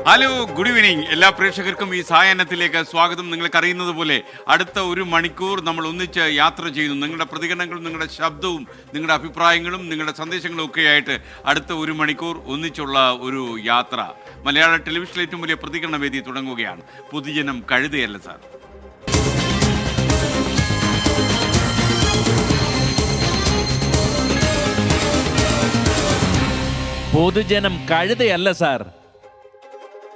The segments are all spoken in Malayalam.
Hello, good evening. എല്ലാ പ്രേക്ഷകർക്കും ഈ സായാഹ്നത്തിലേക്ക് സ്വാഗതം. നിങ്ങൾക്കറിയുന്നത് പോലെ അടുത്ത ഒരു മണിക്കൂർ നമ്മൾ ഒന്നിച്ച് യാത്ര ചെയ്യുന്നു. നിങ്ങളുടെ പ്രതികരണങ്ങളും നിങ്ങളുടെ ശബ്ദവും നിങ്ങളുടെ അഭിപ്രായങ്ങളും നിങ്ങളുടെ സന്ദേശങ്ങളും ഒക്കെ ആയിട്ട് അടുത്ത ഒരു മണിക്കൂർ ഒന്നിച്ചുള്ള ഒരു യാത്ര. മലയാള ടെലിവിഷനിലെ ഏറ്റവും വലിയ പ്രതികരണ വേദി തുടങ്ങുകയാണ്. പൊതുജനം കഴുതയല്ല സാർ. പൊതുജനം കഴുതയല്ല സാർ.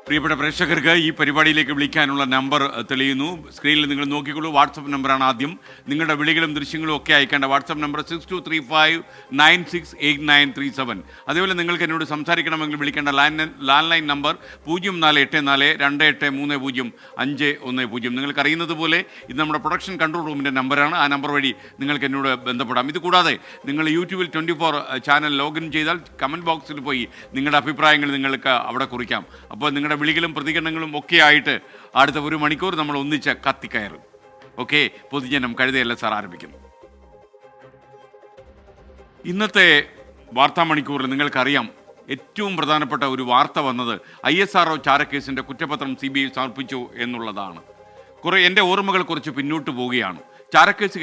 പ്രിയപ്പെട്ട പ്രേക്ഷകർക്ക് ഈ പരിപാടിയിലേക്ക് വിളിക്കാനുള്ള നമ്പർ തെളിയുന്നു. സ്ക്രീനിൽ നിങ്ങൾ നോക്കിക്കോളൂ. വാട്സപ്പ് നമ്പറാണ് ആദ്യം. നിങ്ങളുടെ വിളികളും ദൃശ്യങ്ങളും ഒക്കെ അയക്കേണ്ട വാട്സപ്പ് നമ്പർ 6235968937. അതേപോലെ നിങ്ങൾക്ക് എന്നോട് സംസാരിക്കണമെങ്കിൽ വിളിക്കേണ്ട ലാൻഡ് ലൈൻ നമ്പർ 048428300510. നിങ്ങൾക്കറിയുന്നത് പോലെ ഇത് നമ്മുടെ പ്രൊഡക്ഷൻ കൺട്രോൾ റൂമിൻ്റെ നമ്പറാണ്. ആ നമ്പർ വഴി നിങ്ങൾക്ക് എന്നോട് ബന്ധപ്പെടാം. ഇത് കൂടാതെ നിങ്ങൾ യൂട്യൂബിൽ 24 ചാനൽ ലോഗിൻ ചെയ്താൽ കമൻറ്റ് ബോക്സിൽ പോയി നിങ്ങളുടെ അഭിപ്രായങ്ങൾ നിങ്ങൾക്ക് അവിടെ കുറിക്കാം. അപ്പോൾ നിങ്ങളുടെ വിളികളും പ്രതികരണങ്ങളും ഒക്കെ ആയിട്ട് അടുത്ത ഒരു മണിക്കൂർ നമ്മൾ ഒന്നിച്ച് കത്തിക്കയറും. ഓക്കെ, പൊതുജനം കഴുതയല്ല സാർ ആരംഭിക്കുന്നു. ഇന്നത്തെ വാർത്താ മണിക്കൂറിൽ നിങ്ങൾക്കറിയാം ഏറ്റവും പ്രധാനപ്പെട്ട ഒരു വാർത്ത വന്നത് ISRO ചാരക്കേസിൻ്റെ കുറ്റപത്രം CBI സമർപ്പിച്ചു എന്നുള്ളതാണ്. എൻ്റെ ഓർമ്മകൾ കുറച്ച് പിന്നോട്ട് പോവുകയാണ്. ചാരക്കേസ്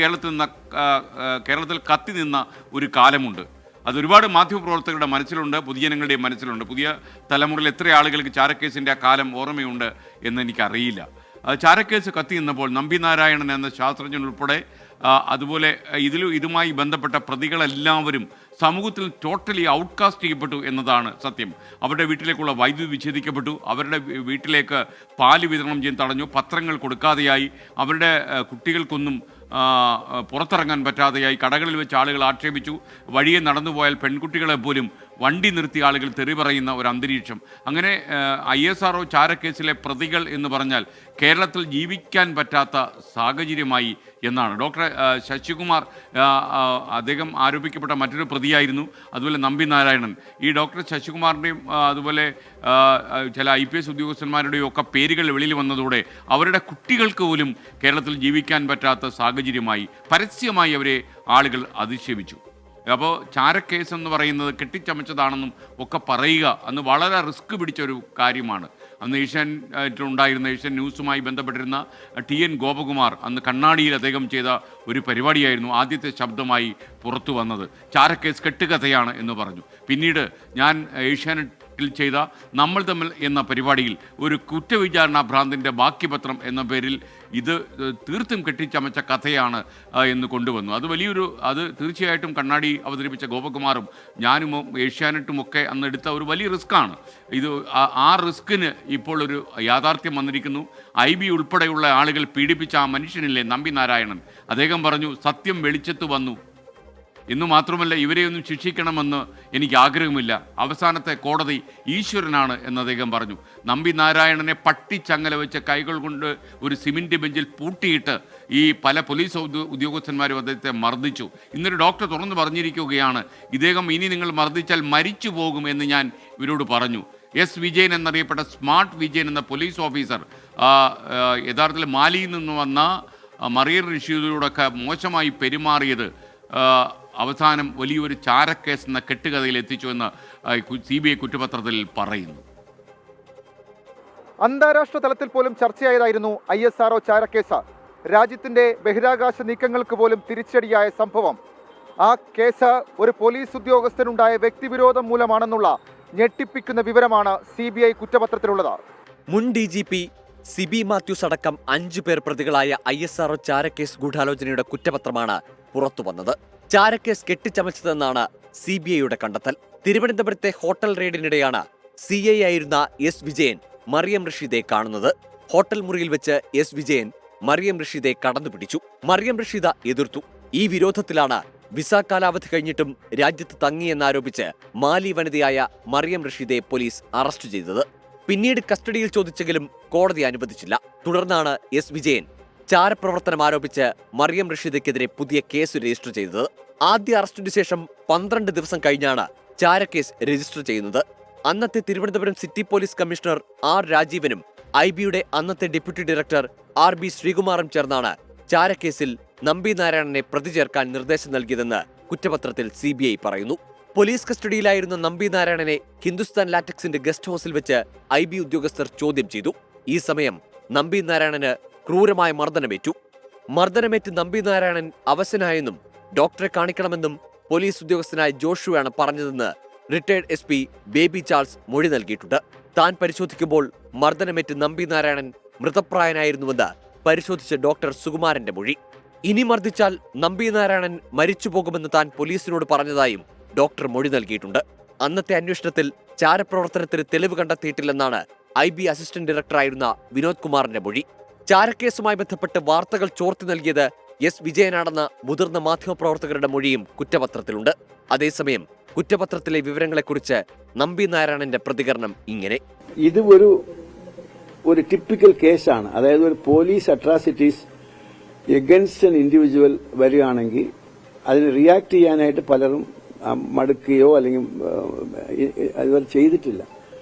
കേരളത്തിൽ കത്തി നിന്ന ഒരു കാലമുണ്ട്. അതൊരുപാട് മാധ്യമപ്രവർത്തകരുടെ മനസ്സിലുണ്ട്, പൊതുജനങ്ങളുടെയും മനസ്സിലുണ്ട്. പുതിയ തലമുറയിൽ എത്ര ആളുകൾക്ക് ചാരക്കേസിൻ്റെ ആ കാലം ഓർമ്മയുണ്ട് എന്ന് എനിക്കറിയില്ല. ചാരക്കേസ് കത്തി നിന്നപ്പോൾ നമ്പി നാരായണൻ എന്ന ശാസ്ത്രജ്ഞൻ ഉൾപ്പെടെ അതുപോലെ ഇതുമായി ബന്ധപ്പെട്ട പ്രതികളെല്ലാവരും സമൂഹത്തിൽ ടോട്ടലി ഔട്ട്കാസ്റ്റ് ചെയ്യപ്പെട്ടു എന്നതാണ് സത്യം. അവരുടെ വീട്ടിലേക്കുള്ള വൈദ്യുതി വിച്ഛേദിക്കപ്പെട്ടു, അവരുടെ വീട്ടിലേക്ക് പാല് വിതരണം ചെയ്യാൻ തടഞ്ഞു, പത്രങ്ങൾ കൊടുക്കാതെയായി, അവരുടെ കുട്ടികൾക്കൊന്നും പുറത്തിറങ്ങാൻ പറ്റാതെയായി, കടകളിൽ വെച്ച് ആളുകൾ ആക്ഷേപിച്ചു, വഴിയെ നടന്നുപോയാൽ പെൺകുട്ടികളെ പോലും വണ്ടി നിർത്തി ആളുകൾ തെറി പറയുന്ന ഒരു അന്തരീക്ഷം. അങ്ങനെ ISRO ചാരക്കേസിലെ പ്രതികൾ എന്ന് പറഞ്ഞാൽ കേരളത്തിൽ ജീവിക്കാൻ പറ്റാത്ത സാഹചര്യമായി എന്നാണ്. ഡോക്ടർ ശശികുമാർ അദ്ദേഹം ആരോപിക്കപ്പെട്ട മറ്റൊരു പ്രതിയായിരുന്നു. അതുപോലെ നമ്പി നാരായണൻ. ഈ ഡോക്ടർ ശശികുമാറിൻ്റെയും അതുപോലെ ചില IPS ഉദ്യോഗസ്ഥന്മാരുടെയും ഒക്കെ പേരുകൾ വെളിയിൽ വന്നതോടെ അവരുടെ കുട്ടികൾക്ക് പോലും കേരളത്തിൽ ജീവിക്കാൻ പറ്റാത്ത സാഹചര്യമായി പരസ്യമായി അവരെ ആളുകൾ അധിക്ഷേപിച്ചു. അപ്പോൾ ചാരക്കേസ് എന്ന് പറയുന്നത് കെട്ടിച്ചമച്ചതാണെന്നും ഒക്കെ പറയുക അന്ന് വളരെ റിസ്ക് പിടിച്ചൊരു കാര്യമാണ്. അന്ന് ഏഷ്യൻ ന്യൂസുമായി ബന്ധപ്പെട്ടിരുന്ന TN ഗോപകുമാർ അന്ന് കണ്ണാടിയിൽ അദ്ദേഹം ചെയ്ത ഒരു പരിപാടിയായിരുന്നു ആദ്യത്തെ ശബ്ദമായി പുറത്തു വന്നത്. ചാരക്കേസ് കെട്ടുകഥയാണ് എന്ന് പറഞ്ഞു. പിന്നീട് ഞാൻ ഏഷ്യാനെറ്റിൽ ചെയ്ത നമ്മൾ തമ്മിൽ എന്ന പരിപാടിയിൽ ഒരു കുറ്റവിചാരണ ഭ്രാന്തിൻ്റെ ബാക്കി പത്രം എന്ന പേരിൽ ഇത് തീർത്തും കെട്ടിച്ചമച്ച കഥയാണ് എന്ന് കൊണ്ടുവന്നു. അത് തീർച്ചയായിട്ടും കണ്ണാടി അവതരിപ്പിച്ച ഗോപകുമാറും ഞാനും ഏഷ്യാനെറ്റും ഒക്കെ അന്ന് എടുത്ത ഒരു വലിയ റിസ്ക്കാണ്. ആ റിസ്കിന് ഇപ്പോൾ ഒരു യാഥാർത്ഥ്യം വന്നിരിക്കുന്നു. IB ഉൾപ്പെടെയുള്ള ആളുകൾ പീഡിപ്പിച്ച ആ മനുഷ്യനില്ലേ നമ്പി നാരായണൻ, അദ്ദേഹം പറഞ്ഞു സത്യം വെളിച്ചത്ത് വന്നു എന്നു മാത്രമല്ല ഇവരെയൊന്നും ശിക്ഷിക്കണമെന്ന് എനിക്ക് ആഗ്രഹമില്ല, അവസാനത്തെ കോടതി ഈശ്വരനാണ് എന്ന് അദ്ദേഹം പറഞ്ഞു. നമ്പി നാരായണനെ പട്ടിച്ചങ്ങല വെച്ച കൈകൾ കൊണ്ട് ഒരു സിമൻറ്റ് ബെഞ്ചിൽ പൂട്ടിയിട്ട് ഈ പല പോലീസ് ഉദ്യോഗസ്ഥന്മാരും അദ്ദേഹത്തെ മർദ്ദിച്ചു. ഇന്നൊരു ഡോക്ടർ തുറന്നു പറഞ്ഞിരിക്കുകയാണ്, ഇദ്ദേഹം ഇനി നിങ്ങൾ മർദ്ദിച്ചാൽ മരിച്ചു പോകും എന്ന് ഞാൻ ഇവരോട് പറഞ്ഞു. S. വിജയൻ എന്നറിയപ്പെട്ട സ്മാർട്ട് വിജയൻ എന്ന പോലീസ് ഓഫീസർ യഥാർത്ഥത്തിൽ മാലിയിൽ നിന്ന് വന്ന മറിയർ ഋഷിയോടൊക്കെ മോശമായി പെരുമാറിയത് അവസാനം വലിയൊരു ചാരക്കേസ് എന്ന കെട്ടുകഥയിൽ എത്തിച്ചു എന്ന് CBI കുറ്റപത്രത്തിൽ പറയുന്നു. അന്താരാഷ്ട്ര തലത്തിൽ പോലും ചർച്ചയായതായിരുന്നു ISRO ചാരക്കേസ്. രാജ്യത്തിന്റെ ബഹിരാകാശ നീക്കങ്ങൾക്ക് പോലും തിരിച്ചടിയായ സംഭവം. ആ കേസ് ഒരു പോലീസ് ഉദ്യോഗസ്ഥനുണ്ടായ വ്യക്തിവിരോധം മൂലമാണെന്നുള്ള ഞെട്ടിപ്പിക്കുന്ന വിവരമാണ് CBI കുറ്റപത്രത്തിലുള്ളത്. മുൻ DGP സിബി മാത്യൂസ് അടക്കം 5 പേർ പ്രതികളായ ISRO ചാരക്കേസ് ഗൂഢാലോചനയുടെ കുറ്റപത്രമാണ് പുറത്തുവന്നത്. ചാരക്കേസ് കെട്ടിച്ചമച്ചതെന്നാണ് CBIയുടെ കണ്ടെത്തൽ. തിരുവനന്തപുരത്തെ ഹോട്ടൽ റെയ്ഡിനിടെയാണ് CI ആയിരുന്ന S. വിജയൻ മറിയം റഷീദെ കാണുന്നത്. ഹോട്ടൽ മുറിയിൽ വെച്ച് S. വിജയൻ മറിയം റഷീദെ കടന്നുപിടിച്ചു. മറിയം റഷീദ എതിർത്തു. ഈ വിരോധത്തിലാണ് വിസ കാലാവധി കഴിഞ്ഞിട്ടും രാജ്യത്ത് തങ്ങിയെന്നാരോപിച്ച് മാലി വനിതയായ മറിയം റഷീദെ പോലീസ് അറസ്റ്റ് ചെയ്തത്. പിന്നീട് കസ്റ്റഡിയിൽ ചോദിച്ചെങ്കിലും കോടതി അനുവദിച്ചില്ല. തുടർന്നാണ് S. വിജയൻ ചാരപ്രവർത്തനം ആരോപിച്ച് മറിയം റഷീദയ്ക്കെതിരെ പുതിയ കേസ് രജിസ്റ്റർ ചെയ്തത്. ആദ്യ അറസ്റ്റിനു ശേഷം 12 ദിവസം കഴിഞ്ഞാണ് ചാരക്കേസ് രജിസ്റ്റർ ചെയ്യുന്നത്. അന്നത്തെ Thiruvananthapuram city police commissioner R. രാജീവനും IBയുടെ അന്നത്തെ ഡെപ്യൂട്ടി ഡയറക്ടർ RB ശ്രീകുമാറും ചേർന്നാണ് ചാരക്കേസിൽ നമ്പി നാരായണനെ പ്രതി ചേർക്കാൻ നിർദ്ദേശം നൽകിയതെന്ന് കുറ്റപത്രത്തിൽ CBI പറയുന്നു. പോലീസ് കസ്റ്റഡിയിലായിരുന്ന നമ്പി നാരായണനെ ഹിന്ദുസ്ഥാൻ ലാറ്റക്സിന്റെ ഗസ്റ്റ് ഹൌസിൽ വെച്ച് IB ഉദ്യോഗസ്ഥർ ചോദ്യം ചെയ്തു. ഈ സമയം നമ്പി നാരായണന് ക്രൂരമായ മർദ്ദനമേറ്റു. മർദ്ദനമേറ്റ് നമ്പി നാരായണൻ അവശനായെന്നും ഡോക്ടറെ കാണിക്കണമെന്നും പോലീസ് ഉദ്യോഗസ്ഥനായ ജോഷുവാണ് പറഞ്ഞതെന്ന് റിട്ടയർഡ് SP ബേബി ചാൾസ് മൊഴി നൽകിയിട്ടുണ്ട്. താൻ പരിശോധിക്കുമ്പോൾ മർദ്ദനമേറ്റ് നമ്പി നാരായണൻ മൃതപ്രായനായിരുന്നുവെന്ന് പരിശോധിച്ച ഡോക്ടർ സുകുമാരന്റെ മൊഴി. ഇനി മർദ്ദിച്ചാൽ നമ്പി നാരായണൻ മരിച്ചുപോകുമെന്ന് താൻ പോലീസിനോട് പറഞ്ഞതായും ഡോക്ടർ മൊഴി നൽകിയിട്ടുണ്ട്. അന്നത്തെ അന്വേഷണത്തിൽ ചാരപ്രവർത്തനത്തിന് തെളിവ് കണ്ടെത്തിയിട്ടില്ലെന്നാണ് IB അസിസ്റ്റന്റ് ഡയറക്ടറായിരുന്ന വിനോദ് കുമാറിന്റെ മൊഴി. ചാരക്കേസുമായി ബന്ധപ്പെട്ട് വാർത്തകൾ ചോർത്തി നൽകിയത് S വിജയനാണെന്ന മുതിർന്ന മാധ്യമപ്രവർത്തകരുടെ മൊഴിയും കുറ്റപത്രത്തിലുണ്ട്. അതേസമയം കുറ്റപത്രത്തിലെ വിവരങ്ങളെക്കുറിച്ച് നമ്പി നാരായണന്റെ പ്രതികരണം ഇങ്ങനെ: ഇത് ഒരു ടിപ്പിക്കൽ കേസാണ്. അതായത് ഒരു പോലീസ് അട്രാസിറ്റീസ് എഗൻസ്റ്റ് എൻ ഇൻഡിവിജ്വൽ വരികയാണെങ്കിൽ അതിന് റിയാക്ട് ചെയ്യാനായിട്ട് പലരും മടുക്കുകയോ അല്ലെങ്കിൽ അതുവരെ ചെയ്തിട്ടില്ല.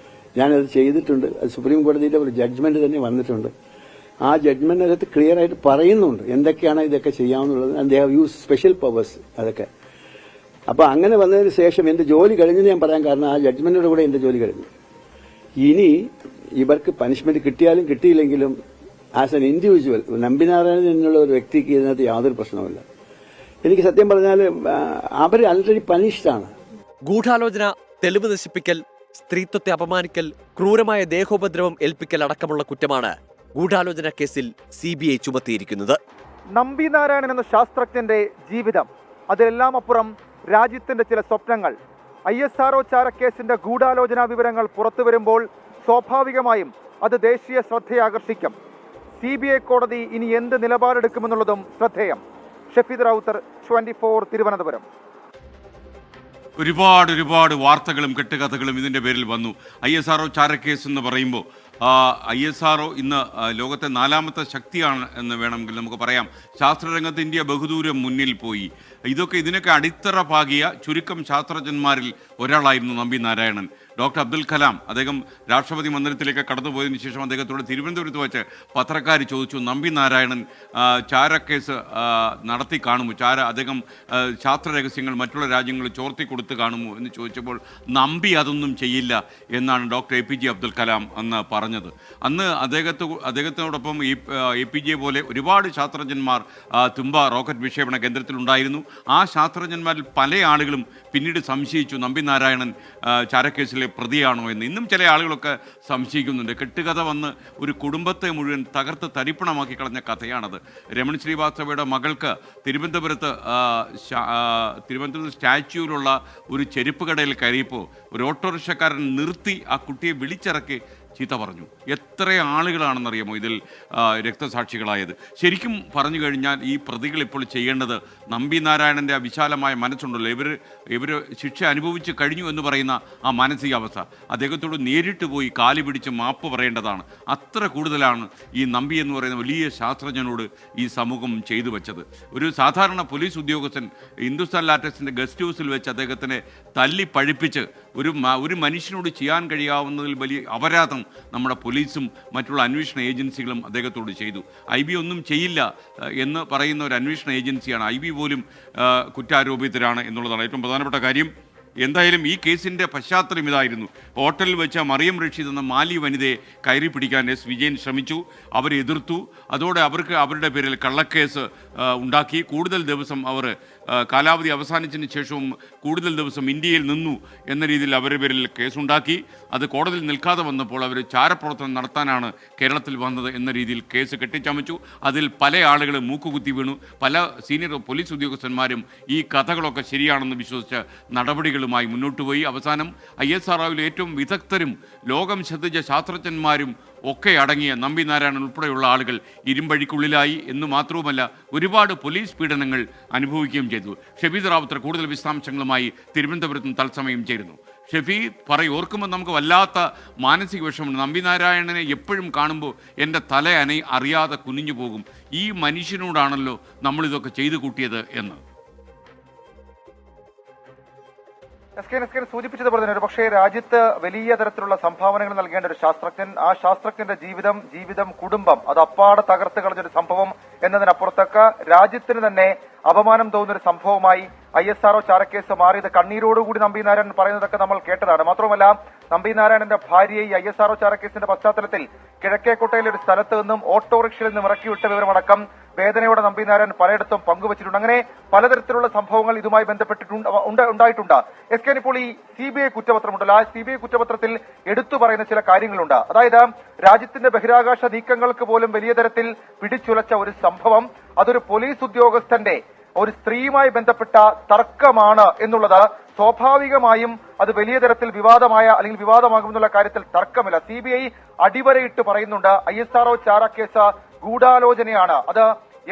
ഞാനത് ചെയ്തിട്ടുണ്ട്. അത് സുപ്രീം കോടതിയിലെ ഒരു ജഡ്ജ്മെന്റ് തന്നെ വന്നിട്ടുണ്ട്. ആ ജഡ്ജ്മെന്റിനകത്ത് ക്ലിയർ ആയിട്ട് പറയുന്നുണ്ട് എന്തൊക്കെയാണ് ഇതൊക്കെ ചെയ്യാവുന്നുള്ളത്. They have use special powers അതൊക്കെ. അപ്പൊ അങ്ങനെ വന്നതിന് ശേഷം എന്റെ ജോലി കഴിഞ്ഞെന്ന് ഞാൻ പറയാൻ കാരണം ആ ജഡ്ജ്മെന്റിനോട് കൂടെ എന്റെ ജോലി കഴിഞ്ഞു. ഇനി ഇവർക്ക് പനിഷ്മെന്റ് കിട്ടിയാലും കിട്ടിയില്ലെങ്കിലും ആസ് എൻ ഇൻഡിവിജ്വൽ നമ്പിനാരായണൻ എന്നുള്ള ഒരു വ്യക്തിക്ക് ഇതിനകത്ത് യാതൊരു പ്രശ്നവുമില്ല. എനിക്ക് സത്യം പറഞ്ഞാൽ അവർ ആൾറെഡി പനിഷ്ഡാണ്. ഗൂഢാലോചന, തെളിവ് നശിപ്പിക്കൽ, സ്ത്രീത്വത്തെ അപമാനിക്കൽ, ക്രൂരമായ ദേഹോപദ്രവം ഏൽപ്പിക്കൽ അടക്കമുള്ള കുറ്റമാണ് ഗൂഢാലോചന കേസിൽ CBI ചുമത്തിയിരിക്കുന്നത്. നമ്പി നാരായണൻ എന്ന ശാസ്ത്രജ്ഞന്റെ ജീവിതം, അതിലെല്ലാം അപ്പുറം രാജ്യത്തിന്റെ ചില സ്വപ്നങ്ങൾ. ISRO ചാരക്കേസിന്റെ ഗൂഢാലോചനാ വിവരങ്ങൾ പുറത്തു വരുമ്പോൾ സ്വാഭാവികമായും അത് ദേശീയ ശ്രദ്ധയാകർഷിക്കും. CBI കോടതി ഇനി എന്ത് നിലപാടെടുക്കുമെന്നുള്ളതും ശ്രദ്ധേയം. ഷഫീദ് റാവുത്തർ, 24 തിരുവനന്തപുരം. ഒരുപാട് വാർത്തകളും കെട്ടുകഥകളും ഇതിൻ്റെ പേരിൽ വന്നു. ISRO ചാരക്കേസ് എന്ന് പറയുമ്പോൾ ISRO ഇന്ന് ലോകത്തെ 4ാമത്തെ ശക്തിയാണ് എന്ന് വേണമെങ്കിൽ നമുക്ക് പറയാം. ശാസ്ത്രരംഗത്ത് ഇന്ത്യ ബഹുദൂരം മുന്നിൽ പോയി. ഇതിനൊക്കെ അടിത്തറ പാകിയ ചുരുക്കം ശാസ്ത്രജ്ഞന്മാരിൽ ഒരാളായിരുന്നു നമ്പി നാരായണൻ. ഡോക്ടർ അബ്ദുൽ കലാം അദ്ദേഹം രാഷ്ട്രപതി മന്ദിരത്തിലേക്ക് കടന്നുപോയതിനു ശേഷം അദ്ദേഹത്തോട് തിരുവനന്തപുരത്ത് വെച്ച് പത്രക്കാർ ചോദിച്ചു, നമ്പി നാരായണൻ ചാരക്കേസ് നടത്തി കാണുമോ, അദ്ദേഹം ശാസ്ത്ര രഹസ്യങ്ങൾ മറ്റുള്ള രാജ്യങ്ങളിൽ ചോർത്തി കൊടുത്ത് കാണുമോ എന്ന് ചോദിച്ചപ്പോൾ നമ്പി അതൊന്നും ചെയ്യില്ല എന്നാണ് ഡോക്ടർ APJ അബ്ദുൽ കലാം അന്ന് പറഞ്ഞത്. അന്ന് അദ്ദേഹത്തോടൊപ്പം APJ പോലെ ഒരുപാട് ശാസ്ത്രജ്ഞന്മാർ തുമ്പ റോക്കറ്റ് വിക്ഷേപണ കേന്ദ്രത്തിലുണ്ടായിരുന്നു. ആ ശാസ്ത്രജ്ഞന്മാരിൽ പല ആളുകളും പിന്നീട് സംശയിച്ചു നമ്പി നാരായണൻ ചാരക്കേസിലെ പ്രതിയാണോ എന്ന്. ഇന്നും ചില ആളുകളൊക്കെ സംശയിക്കുന്നുണ്ട്. കെട്ടുകഥ വന്ന് ഒരു കുടുംബത്തെ മുഴുവൻ തകർത്ത് തരിപ്പണമാക്കി കളഞ്ഞ കഥയാണത്. രമൺ ശ്രീവാസ്തവയുടെ മകൾക്ക് തിരുവനന്തപുരത്ത് സ്റ്റാച്യൂവിലുള്ള ഒരു ചെരുപ്പ് കടയിൽ കയറിയപ്പോൾ ഒരു ഓട്ടോറിക്ഷക്കാരൻ നിർത്തി ആ കുട്ടിയെ വിളിച്ചിറക്കി ചീത്ത പറഞ്ഞു. എത്ര ആളുകളാണെന്നറിയാമോ ഇതിൽ രക്തസാക്ഷികളായത്. ശരിക്കും പറഞ്ഞു കഴിഞ്ഞാൽ ഈ പ്രതികൾ ഇപ്പോൾ ചെയ്യേണ്ടത് നമ്പി നാരായണൻ്റെ ആ വിശാലമായ മനസ്സുണ്ടല്ലോ, ഇവർ ശിക്ഷ അനുഭവിച്ച് കഴിഞ്ഞു എന്ന് പറയുന്ന ആ മാനസികാവസ്ഥ, അദ്ദേഹത്തോട് നേരിട്ട് പോയി കാലി പിടിച്ച് മാപ്പ് പറയേണ്ടതാണ്. അത്ര കൂടുതലാണ് ഈ നമ്പി എന്ന് പറയുന്ന വലിയ ശാസ്ത്രജ്ഞനോട് ഈ സമൂഹം ചെയ്തു വെച്ചത്. ഒരു സാധാരണ പോലീസ് ഉദ്യോഗസ്ഥൻ ഹിന്ദുസ്ഥാൻ ലാറ്റക്സിൻ്റെ ഗസ്റ്റ് ഹൗസിൽ വെച്ച് അദ്ദേഹത്തിനെ തല്ലി പഴിപ്പിച്ച് ഒരു മനുഷ്യനോട് ചെയ്യാൻ കഴിയാവുന്നതിൽ വലിയ അപരാധം നമ്മുടെ പോലീസും മറ്റുള്ള അന്വേഷണ ഏജൻസികളും അദ്ദേഹത്തോട് ചെയ്തു. IB ഒന്നും ചെയ്യില്ല എന്ന് പറയുന്ന ഒരു അന്വേഷണ ഏജൻസിയാണ്. IB പോലും കുറ്റാരോപിതരാണ് എന്നുള്ളതാണ് ഏറ്റവും പ്രധാനപ്പെട്ട കാര്യം. എന്തായാലും ഈ കേസിൻ്റെ പശ്ചാത്തലം ഇതായിരുന്നു. ഹോട്ടലിൽ വെച്ച മറിയം റഷീദ് എന്ന മാലി വനിതയെ കയറി പിടിക്കാൻ S വിജയൻ ശ്രമിച്ചു. അവരെ എതിർത്തു. അതോടെ അവരുടെ പേരിൽ കള്ളക്കേസ് ഉണ്ടാക്കി. കൂടുതൽ ദിവസം അവർ കാലാവധി അവസാനിച്ചതിന് ശേഷവും കൂടുതൽ ദിവസം ഇന്ത്യയിൽ നിന്നു എന്ന രീതിയിൽ അവരുടെ പേരിൽ കേസുണ്ടാക്കി. അത് കോടതിയിൽ നിൽക്കാതെ വന്നപ്പോൾ അവർ ചാരപ്രവർത്തനം നടത്താനാണ് കേരളത്തിൽ വന്നത് എന്ന രീതിയിൽ കേസ് കെട്ടിച്ചമച്ചു. അതിൽ പല ആളുകളും മൂക്കുകുത്തി വീണു. പല സീനിയർ പോലീസ് ഉദ്യോഗസ്ഥന്മാരും ഈ കഥകളൊക്കെ ശരിയാണെന്ന് വിശ്വസിച്ച നടപടികളുമായി മുന്നോട്ട് പോയി. അവസാനം ISROയിലെ ഏറ്റവും വിദഗ്ധരും ലോകം ശ്രദ്ധിച്ച ശാസ്ത്രജ്ഞന്മാരും ഒക്കെ അടങ്ങിയ നമ്പി നാരായണൻ ഉൾപ്പെടെയുള്ള ആളുകൾ ഇരുമ്പഴിക്കുള്ളിലായി എന്ന് മാത്രവുമല്ല ഒരുപാട് പോലീസ് പീഡനങ്ങൾ അനുഭവിക്കുകയും ചെയ്തു. ഷഫീദ് റാവുത്തർ കൂടുതൽ വിശദാംശങ്ങളുമായി തിരുവനന്തപുരത്തും തത്സമയം ചേരുന്നു. ഷഫീദ് ഓർക്കുമ്പോൾ നമുക്ക് വല്ലാത്ത മാനസിക വിഷമമുണ്ട്. നമ്പി നാരായണനെ എപ്പോഴും കാണുമ്പോൾ എൻ്റെ തല അറിയാതെ കുനിഞ്ഞു പോകും. ഈ മനുഷ്യനോടാണല്ലോ നമ്മളിതൊക്കെ ചെയ്തു കൂട്ടിയത് എന്ന്. സൂചിപ്പിച്ചതുപോലെ തന്നെ പക്ഷേ രാജ്യത്ത് വലിയ തരത്തിലുള്ള സംഭാവനകൾ നൽകേണ്ട ഒരു ശാസ്ത്രജ്ഞൻ, ആ ശാസ്ത്രജ്ഞന്റെ ജീവിതം, കുടുംബം അത് അപ്പാടെ തകർത്ത് കളഞ്ഞൊരു സംഭവം എന്നതിനപ്പുറത്തേക്ക് രാജ്യത്തിന് തന്നെ അപമാനം തോന്നുന്ന ഒരു സംഭവമായി ISRO ചാരക്കേസ് മാറിയത് കണ്ണീരോടുകൂടി നമ്പി നാരായണൻ പറയുന്നതൊക്കെ നമ്മൾ കേട്ടതാണ്. മാത്രമല്ല നമ്പി നാരായണന്റെ ഭാര്യയെ ഈ ISRO ചാരക്കേസിന്റെ പശ്ചാത്തലത്തിൽ കിഴക്കേക്കോട്ടയിലെ ഒരു സ്ഥലത്ത് നിന്നും ഓട്ടോറിക്ഷയിൽ നിന്നും ഇറക്കിവിട്ട വിവരമടക്കം വേദനയോടെ നമ്പി നാരായണൻ പലയിടത്തും പങ്കുവച്ചിട്ടുണ്ട്. അങ്ങനെ പലതരത്തിലുള്ള സംഭവങ്ങൾ ഇതുമായി ഉണ്ടായിട്ടുണ്ട്. എസ് ഇപ്പോൾ ഈ CBI കുറ്റപത്രമുണ്ടല്ലോ, ആ CBI കുറ്റപത്രത്തിൽ എടുത്തു പറയുന്ന ചില കാര്യങ്ങളുണ്ട്. അതായത് രാജ്യത്തിന്റെ ബഹിരാകാശ നീക്കങ്ങൾക്ക് പോലും വലിയ തരത്തിൽ പിടിച്ചുലച്ച ഒരു സംഭവം, അതൊരു പോലീസ് ഉദ്യോഗസ്ഥന്റെ ഒരു സ്ത്രീയുമായി ബന്ധപ്പെട്ട തർക്കമാണ് എന്നുള്ളത് സ്വാഭാവികമായും അത് വലിയ തരത്തിൽ വിവാദമായ അല്ലെങ്കിൽ വിവാദമാകുമെന്നുള്ള കാര്യത്തിൽ തർക്കമില്ല. CBI അടിവരയിട്ട് പറയുന്നുണ്ട് ISRO ചാരക്കേസ് ഗൂഢാലോചനയാണ്. അത്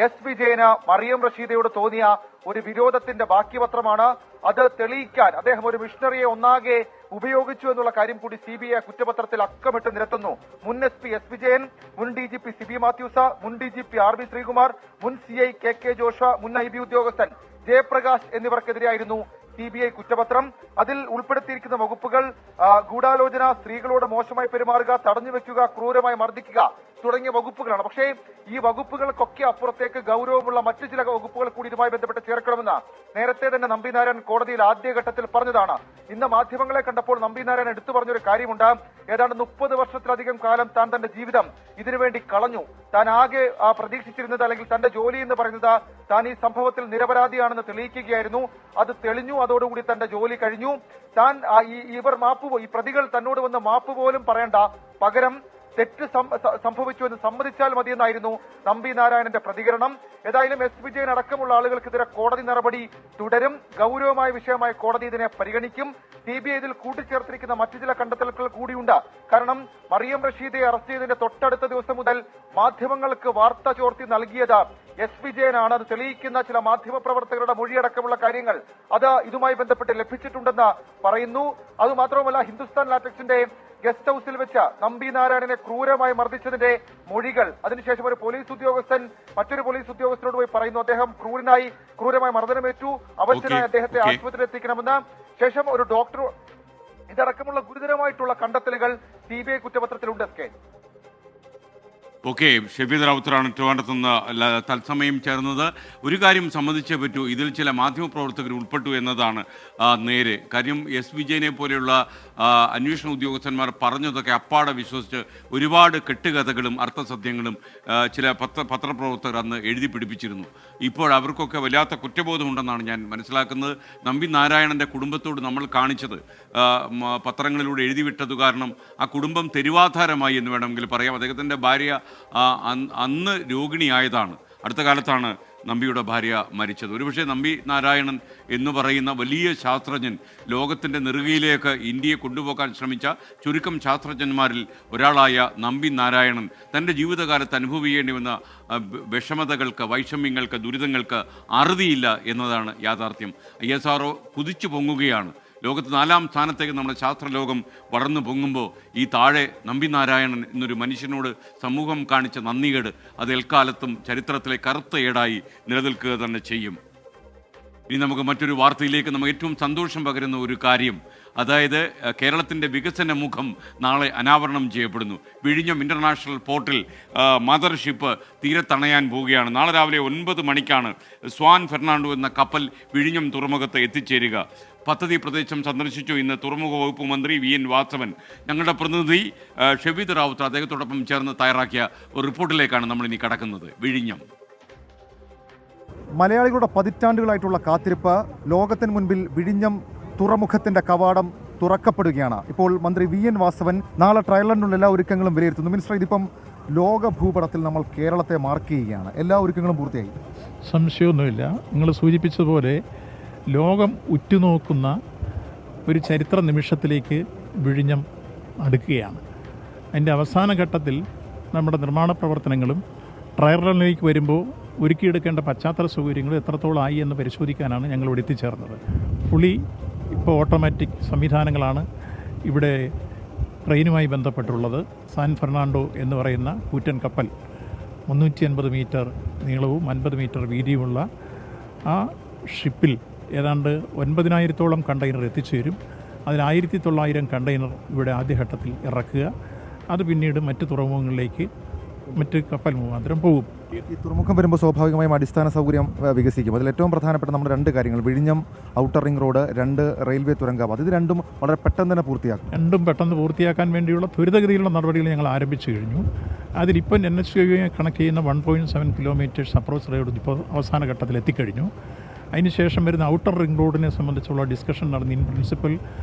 എസ് വിജയന് മറിയം റഷീദയോട് തോന്നിയ ഒരു വിരോധത്തിന്റെ ബാക്കിപത്രമാണ്. അത് തെളിയിക്കാൻ അദ്ദേഹം ഒരു മിഷണറിയെ ഒന്നാകെ ഉപയോഗിച്ചു എന്നുള്ള കാര്യം കൂടി CBI കുറ്റപത്രത്തിൽ അക്കമിട്ട് നിരത്തുന്നു. മുൻ SP എസ് വിജയൻ, മുൻ DGP സിബി മാത്യൂസ്, മുൻ DGP RB ശ്രീകുമാർ, മുൻ CI KK ജോഷ, മുൻ IB ഉദ്യോഗസ്ഥൻ ജയപ്രകാശ് എന്നിവർക്കെതിരെയായിരുന്നു CBI കുറ്റപത്രം. അതിൽ ഉൾപ്പെടുത്തിയിരിക്കുന്ന വകുപ്പുകൾ ഗൂഢാലോചന, സ്ത്രീകളോട് മോശമായി പെരുമാറുക, തടഞ്ഞുവെക്കുക, ക്രൂരമായി മർദ്ദിക്കുക തുടങ്ങിയ വകുപ്പുകളാണ്. പക്ഷേ ഈ വകുപ്പുകൾക്കൊക്കെ അപ്പുറത്തേക്ക് ഗൗരവമുള്ള മറ്റു ചില വകുപ്പുകൾ കൂടി ഇതുമായി ബന്ധപ്പെട്ട് ചേർക്കണമെന്ന് നേരത്തെ തന്നെ നമ്പി നാരായണൻ കോടതിയിൽ ആദ്യഘട്ടത്തിൽ പറഞ്ഞതാണ്. ഇന്ന് മാധ്യമങ്ങളെ കണ്ടപ്പോൾ നമ്പി നാരായണൻ എടുത്തു പറഞ്ഞൊരു കാര്യമുണ്ട്. ഏതാണ്ട് 30 വർഷത്തിലധികം കാലം താൻ തന്റെ ജീവിതം ഇതിനുവേണ്ടി കളഞ്ഞു. താൻ ആകെ പ്രതീക്ഷിച്ചിരുന്നത് അല്ലെങ്കിൽ തന്റെ ജോലി എന്ന് പറയുന്നത് താൻ ഈ സംഭവത്തിൽ നിരപരാധിയാണെന്ന് തെളിയിക്കുകയായിരുന്നു. അത് തെളിഞ്ഞു. അതോടുകൂടി തന്റെ ജോലി കഴിഞ്ഞു. താൻ ഈ പ്രതികൾ തന്നോട് വന്ന് മാപ്പ് പോലും പറയണ്ട, പകരം തെറ്റ് സംഭവിച്ചു എന്ന് സമ്മതിച്ചാൽ മതിയെന്നായിരുന്നു നമ്പി നാരായണന്റെ പ്രതികരണം. ഏതായാലും എസ് വിജയൻ അടക്കമുള്ള ആളുകൾക്കെതിരെ കോടതി നടപടി തുടരും. ഗൗരവമായ വിഷയമായി കോടതി ഇതിനെ പരിഗണിക്കും. CBI ഇതിൽ കൂട്ടിച്ചേർത്തിരിക്കുന്ന മറ്റു ചില കണ്ടെത്തലുകൾ കൂടിയുണ്ട്. കാരണം മറിയം റഷീദയെ അറസ്റ്റ് ചെയ്തതിന്റെ തൊട്ടടുത്ത ദിവസം മുതൽ മാധ്യമങ്ങൾക്ക് വാർത്ത ചോർത്തി നൽകിയത് എസ് വിജയനാണ്. അത് തെളിയിക്കുന്ന ചില മാധ്യമപ്രവർത്തകരുടെ മൊഴിയടക്കമുള്ള കാര്യങ്ങൾ അത് ഇതുമായി ബന്ധപ്പെട്ട് ലഭിച്ചിട്ടുണ്ടെന്ന് പറയുന്നു. അതുമാത്രമല്ല ഹിന്ദുസ്ഥാൻ ലാറ്റക്സിന്റെ ഗസ്റ്റ് ഹൌസിൽ വെച്ച് നമ്പി നാരായണനെ ക്രൂരമായി മർദ്ദിച്ചതിന്റെ മൊഴികൾ, അതിനുശേഷം ഒരു പോലീസ് ഉദ്യോഗസ്ഥൻ മറ്റൊരു പോലീസ് ഉദ്യോഗസ്ഥനോട് പോയി പറയുന്നു അദ്ദേഹം ക്രൂരമായി മർദ്ദനമേറ്റു, അവശനായി അദ്ദേഹത്തെ ആശുപത്രിയിൽ എത്തിക്കണമെന്ന്. ശേഷം ഒരു ഡോക്ടർ, ഇതടക്കമുള്ള ഗുരുതരമായിട്ടുള്ള കണ്ടെത്തലുകൾ CBI കുറ്റപത്രത്തിലുണ്ട്. ഓക്കെ, ഷെഫീദ് റാവുത്തറാണ് ട്രിവാൻഡ്രത്ത് നിന്ന് തത്സമയം ചേർന്നത്. ഒരു കാര്യം സമ്മതിച്ചേ പറ്റൂ, ഇതിൽ ചില മാധ്യമപ്രവർത്തകർ ഉൾപ്പെട്ടു എന്നതാണ് നേരെ. കാര്യം എസ് വിജയനെ പോലെയുള്ള അന്വേഷണ ഉദ്യോഗസ്ഥന്മാർ പറഞ്ഞതൊക്കെ അപ്പാടെ വിശ്വസിച്ച് ഒരുപാട് കെട്ടുകഥകളും അർത്ഥസത്യങ്ങളും ചില പത്രപ്രവർത്തകർ അന്ന് എഴുതി പിടിപ്പിച്ചിരുന്നു. ഇപ്പോൾ അവർക്കൊക്കെ വല്ലാത്ത കുറ്റബോധമുണ്ടെന്നാണ് ഞാൻ മനസ്സിലാക്കുന്നത്. നമ്പി നാരായണൻ്റെ കുടുംബത്തോട് നമ്മൾ കാണിച്ചത് പത്രങ്ങളിലൂടെ എഴുതിവിട്ടത് കാരണം ആ കുടുംബം തെരുവാധാരമായി എന്ന് വേണമെങ്കിൽ പറയാം. അദ്ദേഹത്തിൻ്റെ ഭാര്യ അന്ന് രോഗിണിയായതാണ്. അടുത്ത കാലത്താണ് നമ്പിയുടെ ഭാര്യ മരിച്ചത്. ഒരുപക്ഷെ നമ്പി നാരായണൻ എന്ന് പറയുന്ന വലിയ ശാസ്ത്രജ്ഞൻ, ലോകത്തിൻ്റെ നെറുകയിലേക്ക് ഇന്ത്യയെ കൊണ്ടുപോകാൻ ശ്രമിച്ച ചുരുക്കം ശാസ്ത്രജ്ഞന്മാരിൽ ഒരാളായ നമ്പി നാരായണൻ തൻ്റെ ജീവിതകാലത്ത് അനുഭവിക്കേണ്ടി വന്ന വിഷമതകൾക്ക്, വൈഷമ്യങ്ങൾക്ക്, ദുരിതങ്ങൾക്ക് അറുതിയില്ല എന്നതാണ് യാഥാർത്ഥ്യം. ISRO കുതിച്ചു പൊങ്ങുകയാണ്. ലോകത്ത് 4ാം സ്ഥാനത്തേക്ക് നമ്മുടെ ശാസ്ത്രലോകം വളർന്നു പൊങ്ങുമ്പോൾ ഈ താഴെ നമ്പി നാരായണൻ എന്നൊരു മനുഷ്യനോട് സമൂഹം കാണിച്ച നന്ദികേട് അത് എൽക്കാലത്തും ചരിത്രത്തിലെ കറുത്ത ഏടായി നിലനിൽക്കുക തന്നെ ചെയ്യും. ഇനി നമുക്ക് മറ്റൊരു വാർത്തയിലേക്ക്. നമുക്ക് ഏറ്റവും സന്തോഷം പകരുന്ന ഒരു കാര്യം, അതായത് കേരളത്തിൻ്റെ വികസന മുഖം നാളെ അനാവരണം ചെയ്യപ്പെടുന്നു. വിഴിഞ്ഞം ഇൻ്റർനാഷണൽ പോർട്ടിൽ മദർഷിപ്പ് തീരത്തണയാൻ പോവുകയാണ്. നാളെ രാവിലെ 9 മണിക്കാണ് സ്വാൻ ഫെർണാണ്ടോ എന്ന കപ്പൽ വിഴിഞ്ഞം തുറമുഖത്ത് എത്തിച്ചേരുക. പദ്ധതി പ്രദേശം സന്ദർശിച്ചു ഇന്ന് തുറമുഖ വകുപ്പ് മന്ത്രി VN വാസവൻ. ഞങ്ങളുടെ പ്രതിനിധി ഷെഫീദ് റാവുത്തർ അദ്ദേഹത്തോടൊപ്പം ചേർന്ന് തയ്യാറാക്കിയ ഒരു റിപ്പോർട്ടിലേക്കാണ് നമ്മൾ ഇനി കടക്കുന്നത്. വിഴിഞ്ഞം മലയാളികളുടെ പതിറ്റാണ്ടുകളായിട്ടുള്ള കാത്തിരിപ്പ്, ലോകത്തിന് മുൻപിൽ വിഴിഞ്ഞം തുറമുഖത്തിന്റെ കവാടം തുറക്കപ്പെടുകയാണ്. ഇപ്പോൾ മന്ത്രി VN വാസവൻ നാളെ ട്രയൽ റണ്ണിനുള്ള എല്ലാ ഒരുക്കങ്ങളും വിലയിരുത്തുന്നു. മിനിസ്റ്റർ, ഇതിപ്പം ലോക ഭൂപടത്തിൽ നമ്മൾ കേരളത്തെ മാർക്ക് ചെയ്യുകയാണ്. എല്ലാ ഒരുക്കങ്ങളും പൂർത്തിയായി, സംശയമൊന്നുമില്ല. നിങ്ങൾ സൂചിപ്പിച്ചതുപോലെ ലോകം ഉറ്റുനോക്കുന്ന ഒരു ചരിത്ര നിമിഷത്തിലേക്ക് വിഴിഞ്ഞം അടുക്കുകയാണ്. അതിൻ്റെ അവസാന ഘട്ടത്തിൽ നമ്മുടെ നിർമ്മാണ പ്രവർത്തനങ്ങളും ട്രയൽ റണ്ണിലേക്ക് വരുമ്പോൾ ഒരുക്കിയെടുക്കേണ്ട പശ്ചാത്തല സൗകര്യങ്ങൾ എത്രത്തോളം ആയി എന്ന് പരിശോധിക്കാനാണ് ഞങ്ങളിവിടെ എത്തിച്ചേർന്നത്. ഇപ്പോൾ ഓട്ടോമാറ്റിക് സംവിധാനങ്ങളാണ് ഇവിടെ ട്രെയിനുമായി ബന്ധപ്പെട്ടുള്ളത്. സാൻ ഫെർണാണ്ടോ എന്ന് പറയുന്ന കൂറ്റൻ കപ്പൽ 350 മീറ്റർ നീളവും 50 മീറ്റർ വീതിയുമുള്ള ആ ഷിപ്പിൽ ഏതാണ്ട് 9,000-ഓളം കണ്ടെയ്നർ എത്തിച്ചേരും. അതിൽ 1,900 കണ്ടെയ്നർ ഇവിടെ ആദ്യഘട്ടത്തിൽ ഇറക്കുക. അത് പിന്നീട് മറ്റ് തുറമുഖങ്ങളിലേക്ക് മറ്റ് കപ്പൽ മുഖാന്തരം പോകും. കിട്ടിയത്. ഈ തുറമുഖം വരുമ്പോൾ സ്വാഭാവികമായും അടിസ്ഥാന സൗകര്യം വികസിക്കും. അതിൽ ഏറ്റവും പ്രധാനപ്പെട്ട നമ്മുടെ 2 കാര്യങ്ങൾ, വിഴിഞ്ഞം ഔട്ടർ റിംഗ് റോഡ്, 2 റെയിൽവേ തുരങ്കപാത, ഇത് രണ്ടും വളരെ പെട്ടെന്ന് തന്നെ പൂർത്തിയാക്കും. രണ്ടും പെട്ടെന്ന് പൂർത്തിയാക്കാൻ വേണ്ടിയുള്ള ത്വരിതഗതിയിലുള്ള നടപടികൾ ഞങ്ങൾ ആരംഭിച്ചു കഴിഞ്ഞു. അതിലിപ്പോൾ NH കണക്ട് ചെയ്യുന്ന 1.7 കിലോമീറ്റേഴ്സ് അപ്രോച്ച് റോഡ് ഇപ്പോൾ അവസാന ഘട്ടത്തിൽ എത്തിക്കഴിഞ്ഞു. അതിനുശേഷം വരുന്ന ഔട്ടർ റിംഗ് റോഡിനെ സംബന്ധിച്ചുള്ള ഡിസ്കഷൻ നടന്ന് ഇൻ പ്രിൻസിപ്പൽ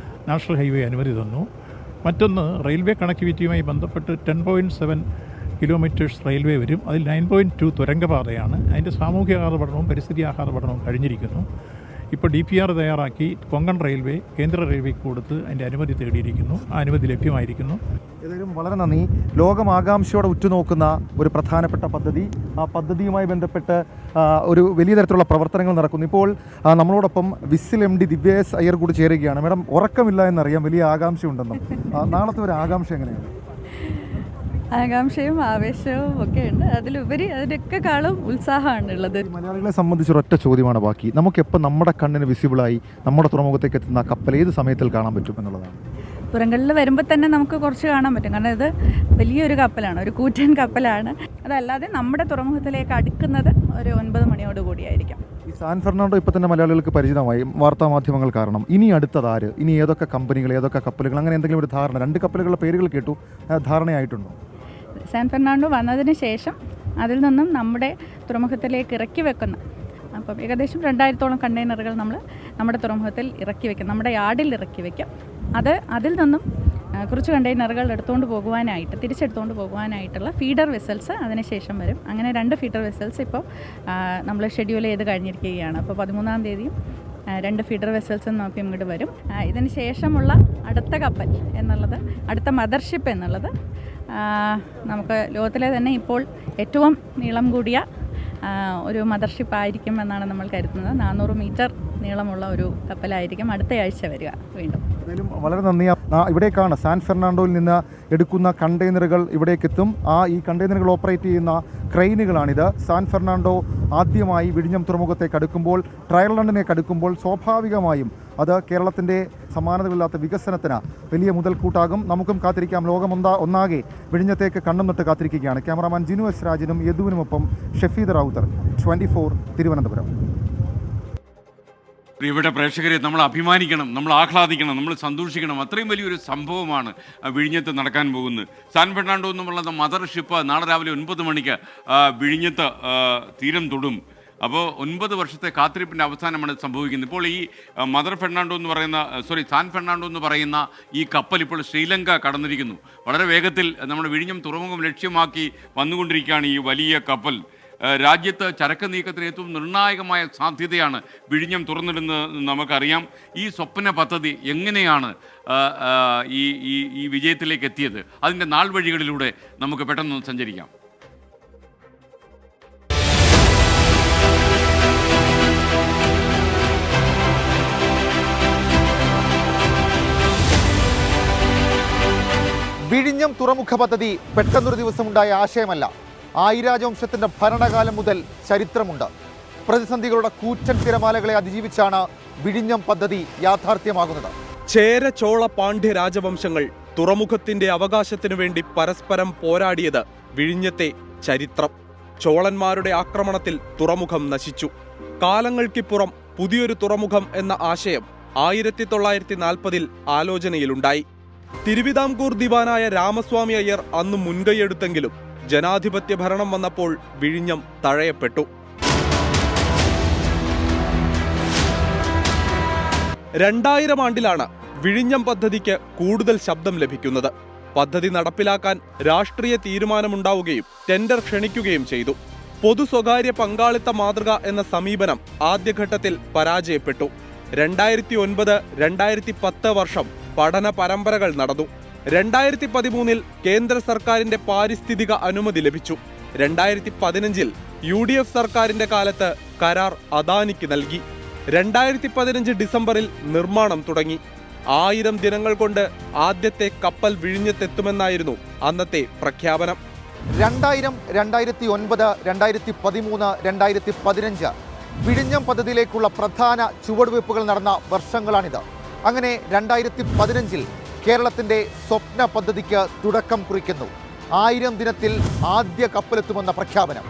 നാഷണൽ ഹൈവേ അനുമതി തന്നു. മറ്റൊന്ന് റെയിൽവേ കണക്ടിവിറ്റിയുമായി ബന്ധപ്പെട്ട് 10.7 കിലോമീറ്റേഴ്സ് റെയിൽവേ വരും. അതിൽ 9.2 തുരങ്കപാതയാണ്. അതിൻ്റെ സാമൂഹിക ആഘാത പഠനവും പരിസ്ഥിതി ആഘാത പഠനവും കഴിഞ്ഞിരിക്കുന്നു. ഇപ്പോൾ DPR തയ്യാറാക്കി കൊങ്കൺ റെയിൽവേ കേന്ദ്ര റെയിൽവേക്ക് കൊടുത്ത് അതിൻ്റെ അനുമതി തേടിയിരിക്കുന്നു. ആ അനുമതി ലഭ്യമായിരിക്കുന്നു. ഏതായാലും വളരെ നന്ദി. ലോകം ആകാംക്ഷയോടെ ഉറ്റുനോക്കുന്ന ഒരു പ്രധാനപ്പെട്ട പദ്ധതി, ആ പദ്ധതിയുമായി ബന്ധപ്പെട്ട് ഒരു വലിയ തരത്തിലുള്ള പ്രവർത്തനങ്ങൾ നടക്കുന്നു. ഇപ്പോൾ നമ്മളോടൊപ്പം വിസിൽ MD ദിവ്യ എസ് അയ്യർ കൂടി ചേരുകയാണ്. മാഡം, ഉറക്കമില്ല എന്നറിയാം, വലിയ ആകാംക്ഷയുണ്ടെന്നും. നാളത്തെ ഒരു ആകാംക്ഷ എങ്ങനെയാണ്? ആകാംക്ഷയും ആവേശവും ഒക്കെ ഉണ്ട്. അതിലുപരി അതിനൊക്കെക്കാളും ഉത്സാഹമാണ് ഉള്ളത്. മലയാളികളെ സംബന്ധിച്ചൊരു ഒറ്റ ചോദ്യമാണ് ബാക്കി. നമുക്കെപ്പോൾ നമ്മുടെ കണ്ണിന് വിസിബിളായി നമ്മുടെ തുറമുഖത്തേക്ക് എത്തുന്ന കപ്പൽ ഏത് സമയത്തിൽ കാണാൻ പറ്റും എന്നുള്ളതാണ്. പുറങ്ങളിൽ വരുമ്പോൾ തന്നെ നമുക്ക് കുറച്ച് കാണാൻ പറ്റും. കാരണം ഇത് വലിയൊരു കപ്പലാണ്, ഒരു കൂറ്റൻ കപ്പലാണ്. അതല്ലാതെ നമ്മുടെ തുറമുഖത്തിലേക്ക് അടുക്കുന്നത് ഒരു 9 മണിയോട് കൂടിയായിരിക്കും. ഈ സാൻ ഫെർണാണ്ടോ ഇപ്പോൾ തന്നെ മലയാളികൾക്ക് പരിചിതമായി, വാർത്താമാധ്യമങ്ങൾ കാരണം. ഇനി അടുത്തത് ആര്? ഇനി ഏതൊക്കെ കമ്പനികൾ, ഏതൊക്കെ കപ്പലുകൾ, അങ്ങനെ എന്തെങ്കിലും ഒരു ധാരണ? 2 കപ്പലുകളുടെ പേരുകൾ കേട്ടു, ധാരണയായിട്ടുണ്ടോ? സാൻ ഫെർണാണ്ടോ വന്നതിന് ശേഷം അതിൽ നിന്നും നമ്മുടെ തുറമുഖത്തിലേക്ക് ഇറക്കി വെക്കുന്ന, അപ്പം ഏകദേശം 2000-ഓളം കണ്ടെയ്നറുകൾ നമ്മൾ നമ്മുടെ തുറമുഖത്തിൽ ഇറക്കി വയ്ക്കും, നമ്മുടെ യാർഡിൽ ഇറക്കി വയ്ക്കും. അതിൽ നിന്നും കുറച്ച് കണ്ടെയ്നറുകൾ തിരിച്ചെടുത്തുകൊണ്ട് പോകുവാനായിട്ടുള്ള ഫീഡർ വെസൽസ് അതിനുശേഷം വരും. അങ്ങനെ 2 ഫീഡർ വെസൽസ് ഇപ്പോൾ നമ്മൾ ഷെഡ്യൂൾ ചെയ്ത് കഴിഞ്ഞിരിക്കുകയാണ്. അപ്പോൾ 13-ാം തീയതിയും 2 ഫീഡർ വെസൽസും നമുക്ക് ഇങ്ങോട്ട് വരും. ഇതിന് ശേഷമുള്ള അടുത്ത കപ്പൽ എന്നുള്ളത്, അടുത്ത മദർഷിപ്പ് എന്നുള്ളത്, നമുക്ക് ലോകത്തിലെ തന്നെ ഇപ്പോൾ ഏറ്റവും നീളം കൂടിയ ഒരു മദർഷിപ്പ് ആയിരിക്കും എന്നാണ് നമ്മൾ കരുതുന്നത്. 400 മീറ്റർ നീളമുള്ള ഒരു കപ്പലായിരിക്കും അടുത്ത ആഴ്ച വരിക വീണ്ടും. എന്തായാലും വളരെ നന്ദി. ഇവിടേക്കാണ് സാൻ ഫെർണാണ്ടോയിൽ നിന്ന് എടുക്കുന്ന കണ്ടെയ്നറുകൾ ഇവിടേക്കെത്തും. ഈ കണ്ടെയ്നറുകൾ ഓപ്പറേറ്റ് ചെയ്യുന്ന ക്രെയിനുകളാണിത്. സാൻ ഫെർണാണ്ടോ ആദ്യമായി വിഴിഞ്ഞം തുറമുഖത്തേക്ക് അടുക്കുമ്പോൾ, ട്രയൽ റണ്ണിനേക്ക് അടുക്കുമ്പോൾ സ്വാഭാവികമായും അത് കേരളത്തിൻ്റെ സമാനതകളില്ലാത്ത വികസനത്തിന് വലിയ മുതൽക്കൂട്ടാകും. നമുക്കും കാത്തിരിക്കാം. ലോകം ഒന്നാകെ വിഴിഞ്ഞത്തേക്ക് കണ്ണും നട്ട് കാത്തിരിക്കുകയാണ്. ക്യാമറാമാൻ ജിനു എസ് രാജിനും യദുവിനുമൊപ്പം ഷഫീദ് റാവുത്തർ, 24 തിരുവനന്തപുരം. പ്രിയപ്പെട്ട പ്രേക്ഷകരെ, നമ്മൾ അഭിമാനിക്കണം, നമ്മൾ ആഹ്ലാദിക്കണം, നമ്മൾ സന്തോഷിക്കണം. അത്രയും വലിയൊരു സംഭവമാണ് വിഴിഞ്ഞത്ത് നടക്കാൻ പോകുന്നത്. സാൻ ഫെർണാണ്ടോ എന്നുള്ളത് മദർ ഷിപ്പ് നാളെ രാവിലെ 9 മണിക്ക് വിഴിഞ്ഞത്ത് തീരം തൊടും. അപ്പോൾ 9 വർഷത്തെ കാത്തിരിപ്പിൻ്റെ അവസാനമാണ് സംഭവിക്കുന്നത്. ഇപ്പോൾ ഈ സാൻ ഫെർണാണ്ടോ എന്ന് പറയുന്ന ഈ കപ്പൽ ഇപ്പോൾ ശ്രീലങ്ക കടന്നിരിക്കുന്നു. വളരെ വേഗത്തിൽ നമ്മുടെ വിഴിഞ്ഞം തുറമുഖം ലക്ഷ്യമാക്കി വന്നുകൊണ്ടിരിക്കുകയാണ് ഈ വലിയ കപ്പൽ. രാജ്യത്ത് ചരക്ക് നീക്കത്തിന് ഏറ്റവും നിർണായകമായ സാധ്യതയാണ് വിഴിഞ്ഞം തുറന്നിടുന്നത് നമുക്കറിയാം. ഈ സ്വപ്ന പദ്ധതി എങ്ങനെയാണ് ഈ വിജയത്തിലേക്ക് എത്തിയത്? അതിൻ്റെ നാൾ വഴികളിലൂടെ നമുക്ക് പെട്ടെന്ന് സഞ്ചരിക്കാം. വിഴിഞ്ഞം തുറമുഖ പദ്ധതി പെട്ടെന്നൊരു ദിവസമുണ്ടായ ആശയമല്ല. ആയിരാജവംശത്തിൻ്റെ ഭരണകാലം മുതൽ ചരിത്രമുണ്ട്. പ്രതിസന്ധികളുടെ കൂറ്റൻ തിരമാലകളെ അതിജീവിച്ചാണ് വിഴിഞ്ഞം പദ്ധതി യാഥാർത്ഥ്യമാകുന്നത്. ചേര, ചോള, പാണ്ഡ്യ രാജവംശങ്ങൾ തുറമുഖത്തിന്റെ അവകാശത്തിനു വേണ്ടി പരസ്പരം പോരാടിയത് വിഴിഞ്ഞത്തെ ചരിത്രം. ചോളന്മാരുടെ ആക്രമണത്തിൽ തുറമുഖം നശിച്ചു. കാലങ്ങൾക്കിപ്പുറം പുതിയൊരു തുറമുഖം എന്ന ആശയം 1940-ൽ ആലോചനയിലുണ്ടായി. തിരുവിതാംകൂർ ദിവാനായ രാമസ്വാമി അയ്യർ അന്ന് മുൻകൈയെടുത്തെങ്കിലും ജനാധിപത്യ ഭരണം വന്നപ്പോൾ വിഴിഞ്ഞം തഴയപ്പെട്ടു. 2000 ആണ്ടിലാണ് വിഴിഞ്ഞം പദ്ധതിക്ക് കൂടുതൽ ശബ്ദം ലഭിക്കുന്നത്. പദ്ധതി നടപ്പിലാക്കാൻ രാഷ്ട്രീയ തീരുമാനമുണ്ടാവുകയും ടെൻഡർ ക്ഷണിക്കുകയും ചെയ്തു. പൊതു സ്വകാര്യ പങ്കാളിത്ത മാതൃക എന്ന സമീപനം ആദ്യഘട്ടത്തിൽ പരാജയപ്പെട്ടു. 2009-2010 വർഷം പഠന പരമ്പരകൾ നടന്നു. 2013-ൽ കേന്ദ്ര സർക്കാരിന്റെ പാരിസ്ഥിതിക അനുമതി ലഭിച്ചു. 2015-ൽ UDF സർക്കാരിന്റെ കാലത്ത് കരാർ അദാനിക്ക് നൽകി. 2015 ഡിസംബറിൽ നിർമ്മാണം തുടങ്ങി. 1000 ദിനങ്ങൾ കൊണ്ട് ആദ്യത്തെ കപ്പൽ വിഴിഞ്ഞത്തെത്തുമെന്നായിരുന്നു അന്നത്തെ പ്രഖ്യാപനം. 2000, 2009, 2013, 2015 വിഴിഞ്ഞം പദ്ധതിയിലേക്കുള്ള പ്രധാന ചുവടുവയ്പ്പുകൾ നടന്ന വർഷങ്ങളാണിത്. അങ്ങനെ 2015-ൽ കേരളത്തിൻ്റെ സ്വപ്ന പദ്ധതിക്ക് തുടക്കം കുറിക്കുന്നു. 1000 ദിനത്തിൽ ആദ്യ കപ്പലെത്തുമെന്ന പ്രഖ്യാപനം.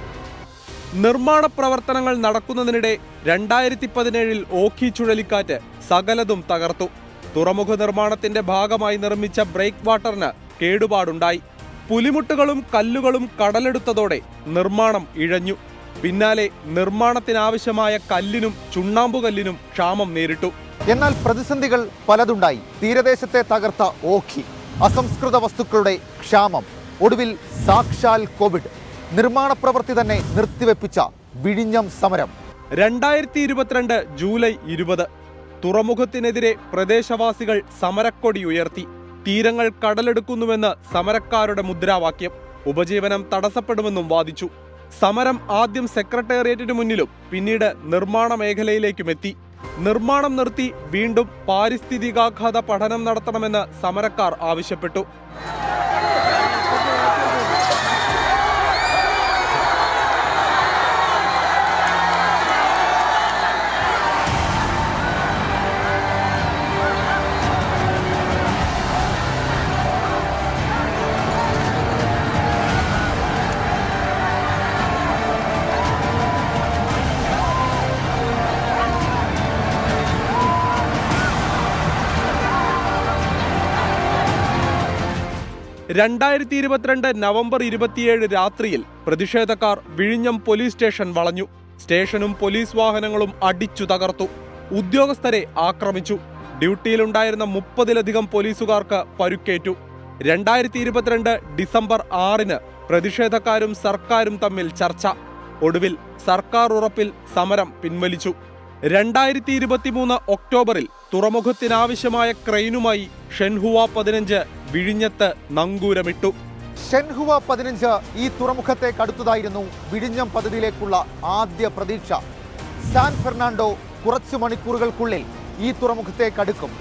നിർമ്മാണ പ്രവർത്തനങ്ങൾ നടക്കുന്നതിനിടെ 2017 ഓഖി ചുഴലിക്കാറ്റ് സകലതും തകർത്തു. തുറമുഖ നിർമ്മാണത്തിന്റെ ഭാഗമായി നിർമ്മിച്ച ബ്രേക്ക് വാട്ടറിന് കേടുപാടുണ്ടായി. പുലിമുട്ടുകളും കല്ലുകളും കടലെടുത്തതോടെ നിർമ്മാണം ഇഴഞ്ഞു. പിന്നാലെ നിർമ്മാണത്തിനാവശ്യമായ കല്ലിനും ചുണ്ണാമ്പുകല്ലിനും ക്ഷാമം നേരിട്ടു. എന്നാൽ പ്രതിസന്ധികൾ പലതുണ്ടായി. തീരദേശത്തെ തകർത്ത ഓഖി, അസംസ്കൃത വസ്തുക്കളുടെ ക്ഷാമം, ഒടുവിൽ സാക്ഷാൽ കോവിഡ്, നിർമ്മാണ പ്രവൃത്തി തന്നെ നിർത്തിവെപ്പിച്ച വിഴിഞ്ഞം സമരം. 2022 ജൂലൈ 20 തുറമുഖത്തിനെതിരെ പ്രദേശവാസികൾ സമരക്കൊടി ഉയർത്തി. തീരങ്ങൾ കടലെടുക്കുന്നുവെന്ന് സമരക്കാരുടെ മുദ്രാവാക്യം. ഉപജീവനം തടസ്സപ്പെടുമെന്നും വാദിച്ചു. സമരം ആദ്യം സെക്രട്ടേറിയറ്റിനു മുന്നിലും പിന്നീട് നിർമ്മാണ മേഖലയിലേക്കുമെത്തി. നിർമ്മാണം നിർത്തി വീണ്ടും പാരിസ്ഥിതികാഘാത പഠനം നടത്തണമെന്ന് സമരക്കാർ ആവശ്യപ്പെട്ടു. നവംബർ 27 രാത്രിയിൽ പ്രതിഷേധക്കാർ വിഴിഞ്ഞം പോലീസ് സ്റ്റേഷൻ വളഞ്ഞു. സ്റ്റേഷനും പോലീസ് വാഹനങ്ങളും അടിച്ചു തകർത്തു. ഉദ്യോഗസ്ഥരെ ആക്രമിച്ചു. ഡ്യൂട്ടിയിലുണ്ടായിരുന്ന 30-ലധികം പോലീസുകാർക്ക് പരുക്കേറ്റു. 2022 ഡിസംബർ 6 പ്രതിഷേധക്കാരും സർക്കാരും തമ്മിൽ ചർച്ച. ഒടുവിൽ സർക്കാർ ഉറപ്പിൽ സമരം പിൻവലിച്ചു. 2023 ഒക്ടോബറിൽ തുറമുഖത്തിനാവശ്യമായ ക്രെയിനുമായി ഷെൻഹുവ 15 വിഴിഞ്ഞത്ത് നങ്കൂരമിട്ടു. ഷെൻഹുവ 15 ഈ തുറമുഖത്തേക്ക് അടുത്തതായിരുന്നു വിഴിഞ്ഞം പദ്ധതിയിലേക്കുള്ള ആദ്യ പ്രതീക്ഷ. സാൻ ഫെർണാണ്ടോ കുറച്ച് മണിക്കൂറുകൾക്കുള്ളിൽ ഈ തുറമുഖത്തേക്ക് അടുക്കും.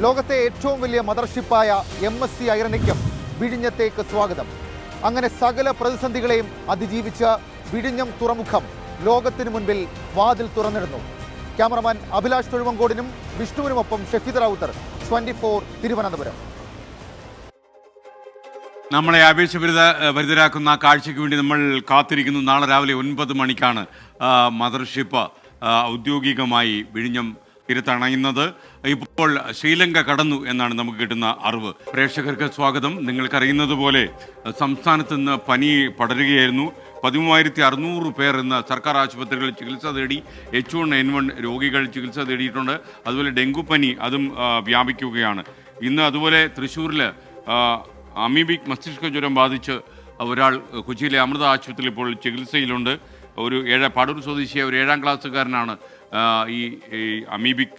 ലോകത്തെ ഏറ്റവും വലിയ മദർഷിപ്പായ MSC ഐറണിക്കും വിഴിഞ്ഞത്തേക്ക് സ്വാഗതം. അങ്ങനെ സകല പ്രതിസന്ധികളെയും അതിജീവിച്ച് വിഴിഞ്ഞം തുറമുഖം ലോകത്തിനു മുൻപിൽ വാതിൽ തുറന്നിടുന്നു. ക്യാമറമാൻ അഭിലാഷ് തൊഴുവങ്കോടിനും വിഷ്ണുവിനുമൊപ്പം ഷഫീദ് റാവുത്തർ, 24 തിരുവനന്തപുരം. നമ്മളെ ആവേശഭരിതരാക്കുന്ന കാഴ്ചയ്ക്ക് വേണ്ടി നമ്മൾ കാത്തിരിക്കുന്നു. നാളെ രാവിലെ 9 മണിക്കാണ് മദർഷിപ്പ് ഔദ്യോഗികമായി വിഴിഞ്ഞം തീരത്തണയുന്നത്. ഇപ്പോൾ ശ്രീലങ്ക കടന്നു എന്നാണ് നമുക്ക് കിട്ടുന്ന അറിവ്. പ്രേക്ഷകർക്ക് സ്വാഗതം. നിങ്ങൾക്കറിയുന്നത് പോലെ സംസ്ഥാനത്ത് നിന്ന് പനി പടരുകയായിരുന്നു. 13,600 പേർ ഇന്ന് സർക്കാർ ആശുപത്രികളിൽ ചികിത്സ തേടി. H1N1 രോഗികൾ ചികിത്സ തേടിയിട്ടുണ്ട്. അതുപോലെ ഡെങ്കുപ്പനി അതും വ്യാപിക്കുകയാണ്. ഇന്ന് അതുപോലെ തൃശ്ശൂരിൽ അമീബിക് മസ്തിഷ്ക ജ്വരം ബാധിച്ച് ഒരാൾ കൊച്ചിയിലെ അമൃത ആശുപത്രിയിൽ ഇപ്പോൾ ചികിത്സയിലുണ്ട്. ഒരു പാടൂർ സ്വദേശിയായ ഒരു 7ാം ക്ലാസ്സുകാരനാണ് ഈ അമീബിക്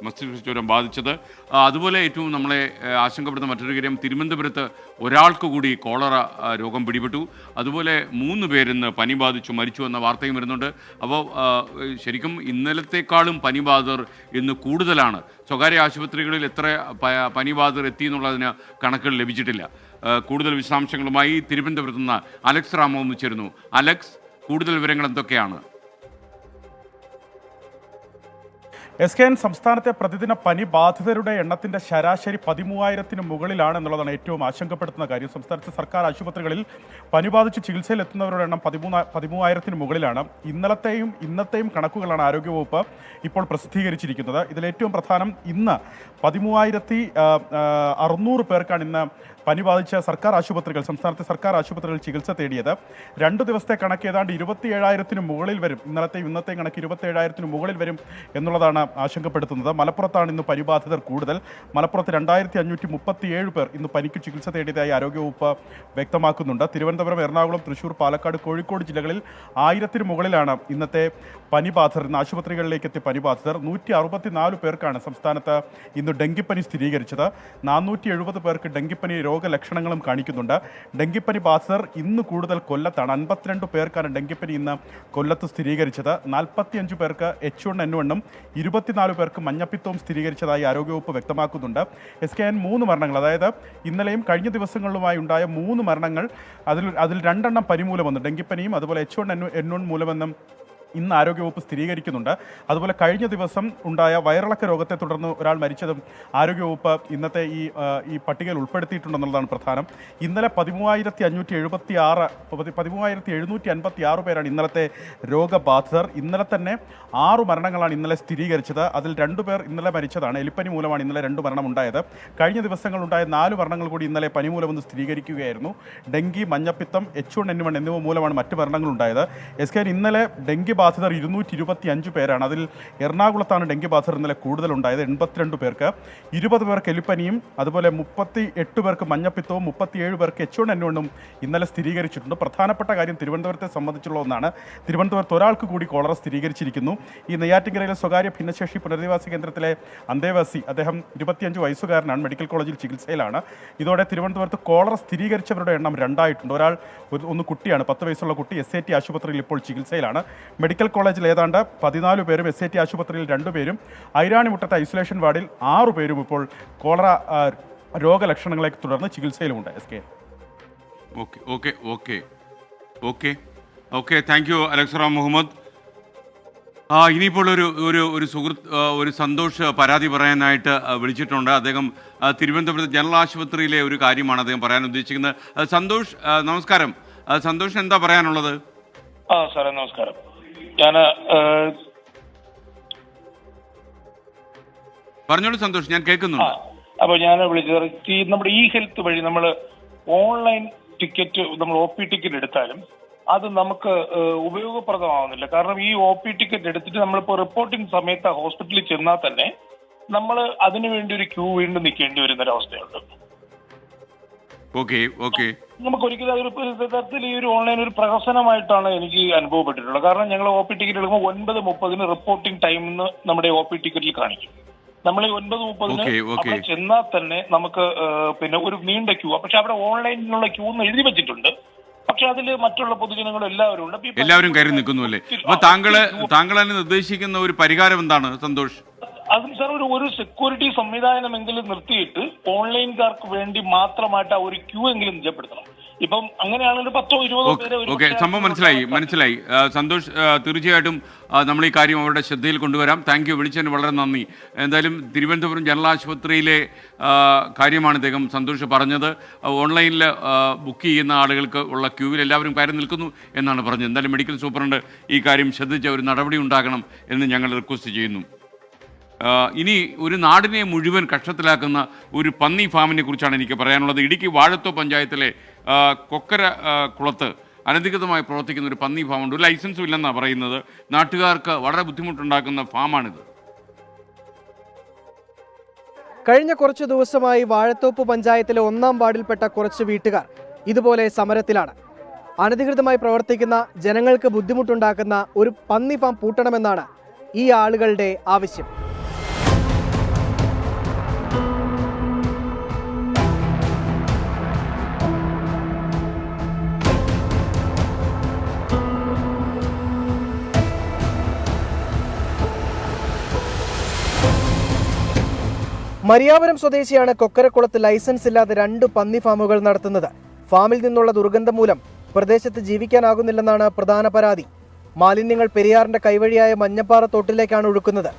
മസ്തിഷ്ക ജ്വരം ബാധിച്ചത്. അതുപോലെ ഏറ്റവും നമ്മളെ ആശങ്കപ്പെടുന്ന മറ്റൊരു കാര്യം, തിരുവനന്തപുരത്ത് ഒരാൾക്ക് കൂടി കോളറ രോഗം പിടിപെട്ടു. അതുപോലെ 3 പേരിന്ന് പനി ബാധിച്ചു മരിച്ചു എന്ന വാർത്തയും വരുന്നുണ്ട്. അപ്പോൾ ശരിക്കും ഇന്നലത്തേക്കാളും പനിബാധിതർ ഇന്ന് കൂടുതലാണ്. സ്വകാര്യ ആശുപത്രികളിൽ എത്ര പനിബാധിതർ എത്തി എന്നുള്ളതിന് കണക്കുകൾ ലഭിച്ചിട്ടില്ല. കൂടുതൽ വിശദാംശങ്ങളുമായി തിരുവനന്തപുരത്ത് നിന്ന് അലക്സ് റാമോ ചേരുന്നു. അലക്സ്, കൂടുതൽ വിവരങ്ങൾ എന്തൊക്കെയാണ്? SKN സംസ്ഥാനത്തെ പ്രതിദിന പനി ബാധിതരുടെ എണ്ണത്തിന്റെ ശരാശരി 13,000-ന് മുകളിലാണ് എന്നുള്ളതാണ് ഏറ്റവും ആശങ്കപ്പെടുത്തുന്ന കാര്യം. സംസ്ഥാനത്തെ സർക്കാർ ആശുപത്രികളിൽ പനി ബാധിച്ച് ചികിത്സയിൽ എത്തുന്നവരുടെ എണ്ണം 13,000-ന് മുകളിലാണ്. ഇന്നലത്തെയും ഇന്നത്തെയും കണക്കുകളാണ് ആരോഗ്യവകുപ്പ് ഇപ്പോൾ പ്രസിദ്ധീകരിച്ചിരിക്കുന്നത്. ഇതിലേറ്റവും പ്രധാനം, ഇന്ന് 13,600 പേർക്കാണ് ഇന്ന് പനി ബാധിച്ച സംസ്ഥാനത്തെ സർക്കാർ ആശുപത്രികളിൽ ചികിത്സ തേടിയത്. 2 ദിവസത്തെ കണക്ക് ഏതാണ്ട് 27,000-ന് മുകളിൽ വരും. ഇന്നത്തെയും ഇന്നത്തെയും കണക്ക് 27,000-ന് മുകളിൽ വരും എന്നുള്ളതാണ് ആശങ്കപ്പെടുത്തുന്നത്. മലപ്പുറത്താണ് ഇന്ന് പനിബാധിതർ കൂടുതൽ. മലപ്പുറത്ത് 2,537 പേർ ഇന്ന് പനിക്ക് ചികിത്സ തേടിയതായി ആരോഗ്യവകുപ്പ് വ്യക്തമാക്കുന്നുണ്ട്. തിരുവനന്തപുരം, എറണാകുളം, തൃശ്ശൂർ, പാലക്കാട്, കോഴിക്കോട് ജില്ലകളിൽ 1000-ന് മുകളിലാണ് ഇന്നത്തെ പനിബാധിതർ. ഇന്ന് ആശുപത്രികളിലേക്ക് എത്തിയ പനിബാധിതർ. 164 പേർക്കാണ് സംസ്ഥാനത്ത് ഇന്ന് ഡെങ്കിപ്പനി സ്ഥിരീകരിച്ചത്. 470 പേർക്ക് ഡെങ്കിപ്പനി രോഗലക്ഷണങ്ങളും കാണിക്കുന്നുണ്ട്. ഡെങ്കിപ്പനി ബാധിതർ ഇന്ന് കൂടുതൽ കൊല്ലത്താണ്. 52 പേർക്കാണ് ഡെങ്കിപ്പനി ഇന്ന് കൊല്ലത്ത് സ്ഥിരീകരിച്ചത്. 45 പേർക്ക് H1N1-ഉം 24 പേർക്ക് മഞ്ഞപ്പിത്തവും സ്ഥിരീകരിച്ചതായി ആരോഗ്യവകുപ്പ് വ്യക്തമാക്കുന്നുണ്ട്. SKN 3 മരണങ്ങൾ, അതായത് ഇന്നലെയും കഴിഞ്ഞ ദിവസങ്ങളിലുമായി ഉണ്ടായ 3 മരണങ്ങൾ, അതിൽ 2 പനി മൂലമെന്നും ഡെങ്കിപ്പനിയും അതുപോലെ H1N1 മൂലമെന്നും ഇന്ന് ആരോഗ്യവകുപ്പ് സ്ഥിരീകരിക്കുന്നുണ്ട്. അതുപോലെ കഴിഞ്ഞ ദിവസം ഉണ്ടായ വയറിളക്ക രോഗത്തെ തുടർന്ന് ഒരാൾ മരിച്ചതും ആരോഗ്യവകുപ്പ് ഇന്നത്തെ ഈ പട്ടികയിൽ ഉൾപ്പെടുത്തിയിട്ടുണ്ടെന്നുള്ളതാണ് പ്രധാനം. ഇന്നലെ 13,756 പേരാണ് ഇന്നലത്തെ രോഗബാധിതർ. ഇന്നലെ തന്നെ 6 മരണങ്ങളാണ് ഇന്നലെ സ്ഥിരീകരിച്ചത്. അതിൽ 2 പേർ ഇന്നലെ മരിച്ചതാണ്. എലിപ്പനി മൂലമാണ് ഇന്നലെ 2 മരണം ഉണ്ടായത്. കഴിഞ്ഞ ദിവസങ്ങളുണ്ടായ 4 മരണങ്ങൾ കൂടി ഇന്നലെ പനി മൂലമെന്ന് സ്ഥിരീകരിക്കുകയായിരുന്നു. ഡെങ്കി, മഞ്ഞപ്പിത്തം, H1N1 എന്നിവ മൂലമാണ് മറ്റ് മരണങ്ങളുണ്ടായത്. SK ഇന്നലെ ഡെങ്കി ബാധിതർ 225 പേരാണ്. അതിൽ എറണാകുളത്താണ് ഡെങ്കി ബാധിതർ ഇന്നലെ കൂടുതലുണ്ടായത്, 82 പേർക്ക്. 20 പേർക്ക് എലിപ്പനിയും അതുപോലെ 38 പേർക്ക് മഞ്ഞപ്പിത്തവും 37 പേർക്ക് H1N1 ഇന്നലെ സ്ഥിരീകരിച്ചിട്ടുണ്ട്. പ്രധാനപ്പെട്ട കാര്യം തിരുവനന്തപുരത്തെ സംബന്ധിച്ചുള്ള ഒന്നാണ്. തിരുവനന്തപുരത്ത് ഒരാൾക്ക് കൂടി കോളറ സ്ഥിരീകരിച്ചിരിക്കുന്നു. ഈ നെയ്യാറ്റിൻകരയിലെ സ്വകാര്യ ഭിന്നശേഷി പുനരധിവാസ കേന്ദ്രത്തിലെ അന്തേവാസി, അദ്ദേഹം 25 വയസ്സുകാരനാണ്, മെഡിക്കൽ കോളേജിൽ ചികിത്സയിലാണ്. ഇതോടെ തിരുവനന്തപുരത്ത് കോളറ സ്ഥിരീകരിച്ചവരുടെ എണ്ണം 2 ആയിട്ടുണ്ട്. ഒന്ന് കുട്ടിയാണ്, 10 വയസ്സുള്ള കുട്ടി SAT ആശുപത്രിയിൽ ഇപ്പോൾ ചികിത്സയിലാണ്. മെഡിക്കൽ കോളേജിൽ ഏതാണ്ട് 14 പേരും, SAT ആശുപത്രിയിൽ 2 പേരും, ഐരാണിമുട്ടത്തെ ഐസൊലേഷൻ വാർഡിൽ 6 പേരും ഇപ്പോൾ കോളറ രോഗലക്ഷണങ്ങളെ തുടർന്ന് ചികിത്സയിലുമുണ്ട്. SK. ഓക്കെ താങ്ക് യു അലക്സറാം മുഹമ്മദ്. ഇനിയിപ്പോൾ ഒരു സുഹൃത്ത്, ഒരു സന്തോഷ് പരാതി പറയാനായിട്ട് വിളിച്ചിട്ടുണ്ട്. അദ്ദേഹം തിരുവനന്തപുരത്ത് ജനറൽ ആശുപത്രിയിലെ ഒരു കാര്യമാണ് അദ്ദേഹം പറയാൻ ഉദ്ദേശിക്കുന്നത്. സന്തോഷ്, നമസ്കാരം. സന്തോഷ്, എന്താ പറയാനുള്ളത്? സാറേ നമസ്കാരം. ഞാൻ പറഞ്ഞോളൂ സന്തോഷ്, ഞാൻ കേൾക്കുന്നുണ്ട്. അപ്പോൾ ഞാൻ വിളിച്ചത് നമ്മുടെ ഹെൽത്ത് വഴി നമ്മൾ ഓൺലൈൻ ടിക്കറ്റ്, നമ്മൾ OP ടിക്കറ്റ് എടുത്താലും അത് നമുക്ക് ഉപയോഗപ്രദമാവുന്നില്ല. കാരണം ഈ OP ടിക്കറ്റ് എടുത്തിട്ട് നമ്മളിപ്പോൾ റിപ്പോർട്ടിംഗ് സമയത്ത് ഹോസ്പിറ്റലിൽ ചെന്നാൽ തന്നെ നമ്മൾ അതിനു വേണ്ടി ഒരു ക്യൂ വീണ്ടും നിൽക്കേണ്ടി വരുന്നൊരവസ്ഥയുണ്ട്. നമുക്ക് ഒരിക്കലും ഒരു തരത്തിൽ ഈ ഒരു ഓൺലൈൻ ഒരു പ്രഹസനമായിട്ടാണ് എനിക്ക് അനുഭവപ്പെട്ടിട്ടുള്ളത്. കാരണം ഞങ്ങൾ OP ടിക്കറ്റ് എടുക്കുമ്പോൾ 9:30 റിപ്പോർട്ടിംഗ് ടൈം നമ്മുടെ OP ടിക്കറ്റിൽ കാണിക്കും. നമ്മൾ 9:30 ചെന്നാൽ തന്നെ നമുക്ക് പിന്നെ ഒരു നീണ്ട ക്യൂ, പക്ഷെ അവിടെ ഓൺലൈനിലുള്ള ക്യൂ എന്ന് എഴുതി വെച്ചിട്ടുണ്ട്. പക്ഷെ അതിൽ മറ്റുള്ള പൊതുജനങ്ങൾ എല്ലാവരും കയറി നിൽക്കുന്നു അല്ലേ? അപ്പൊ താങ്കൾ തന്നെ നിർദ്ദേശിക്കുന്ന ഒരു പരിഹാരം എന്താണ് സന്തോഷ്? അതിന് സാർ ഒരു സെക്യൂരിറ്റി സംവിധാനമെങ്കിലും നിർത്തിയിട്ട് ഓൺലൈൻകാർക്ക് വേണ്ടി മാത്രമായിട്ട് ഒരു ക്യൂ എങ്കിലും നിജപ്പെടുത്തണം. ഇപ്പം അങ്ങനെയാണെങ്കിൽ 10-20 പേര്. സംഭവം മനസ്സിലായി സന്തോഷ്. തീർച്ചയായിട്ടും നമ്മൾ ഈ കാര്യം അവരുടെ ശ്രദ്ധയിൽ കൊണ്ടുവരാം. താങ്ക് യു, വിളിച്ചതിന് വളരെ നന്ദി. എന്തായാലും തിരുവനന്തപുരം ജനറൽ ആശുപത്രിയിലെ കാര്യമാണ് ഇദ്ദേഹം സന്തോഷ് പറഞ്ഞത്. ഓൺലൈനിൽ ബുക്ക് ചെയ്യുന്ന ആളുകൾക്ക് ഉള്ള ക്യൂവിൽ എല്ലാവരും കയറി നിൽക്കുന്നു എന്നാണ് പറഞ്ഞത്. എന്തായാലും മെഡിക്കൽ സൂപ്രണ്ട് ഈ കാര്യം ശ്രദ്ധിച്ച ഒരു നടപടി ഉണ്ടാകണം എന്ന് ഞങ്ങൾ റിക്വസ്റ്റ് ചെയ്യുന്നു. ഇനി ഒരു നാടിനെ മുഴുവൻ കഷ്ടത്തിലാക്കുന്ന ഒരു പന്നി ഫാമിനെ കുറിച്ചാണ് എനിക്ക് പറയാനുള്ളത്. ഇടുക്കി വാഴത്തോ പഞ്ചായത്തിലെ കൊക്കര കുളത്ത് അനധികൃതമായി പ്രവർത്തിക്കുന്ന ഒരു പന്നി ഫാമുണ്ട്. ഒരു ലൈസൻസും ഇല്ലെന്നാണ് പറയുന്നത്. നാട്ടുകാർക്ക് വളരെ ബുദ്ധിമുട്ടുണ്ടാക്കുന്ന ഫാമാണിത്. കഴിഞ്ഞ കുറച്ച് ദിവസമായി വാഴത്തോപ്പ് പഞ്ചായത്തിലെ 1-ാം വാർഡിൽപ്പെട്ട കുറച്ച് വീട്ടുകാർ ഇതുപോലെ സമരത്തിലാണ്. അനധികൃതമായി പ്രവർത്തിക്കുന്ന, ജനങ്ങൾക്ക് ബുദ്ധിമുട്ടുണ്ടാക്കുന്ന ഒരു പന്നി ഫാം പൂട്ടണമെന്നാണ് ഈ ആളുകളുടെ ആവശ്യം. മരിയാപുരം സ്വദേശിയാണ് കൊക്കരക്കുളത്ത് ലൈസൻസ് ഇല്ലാതെ 2 പന്നി ഫാമുകൾ നടത്തുന്നത്. ഫാമിൽ നിന്നുള്ള ദുർഗന്ധം മൂലം പ്രദേശത്ത് ജീവിക്കാനാകുന്നില്ലെന്നാണ് പ്രധാന പരാതി. മാലിന്യങ്ങൾ പെരിയാറിന്റെ കൈവഴിയായ മഞ്ഞപ്പാറ തോട്ടിലേക്കാണ് ഒഴുക്കുന്നത്.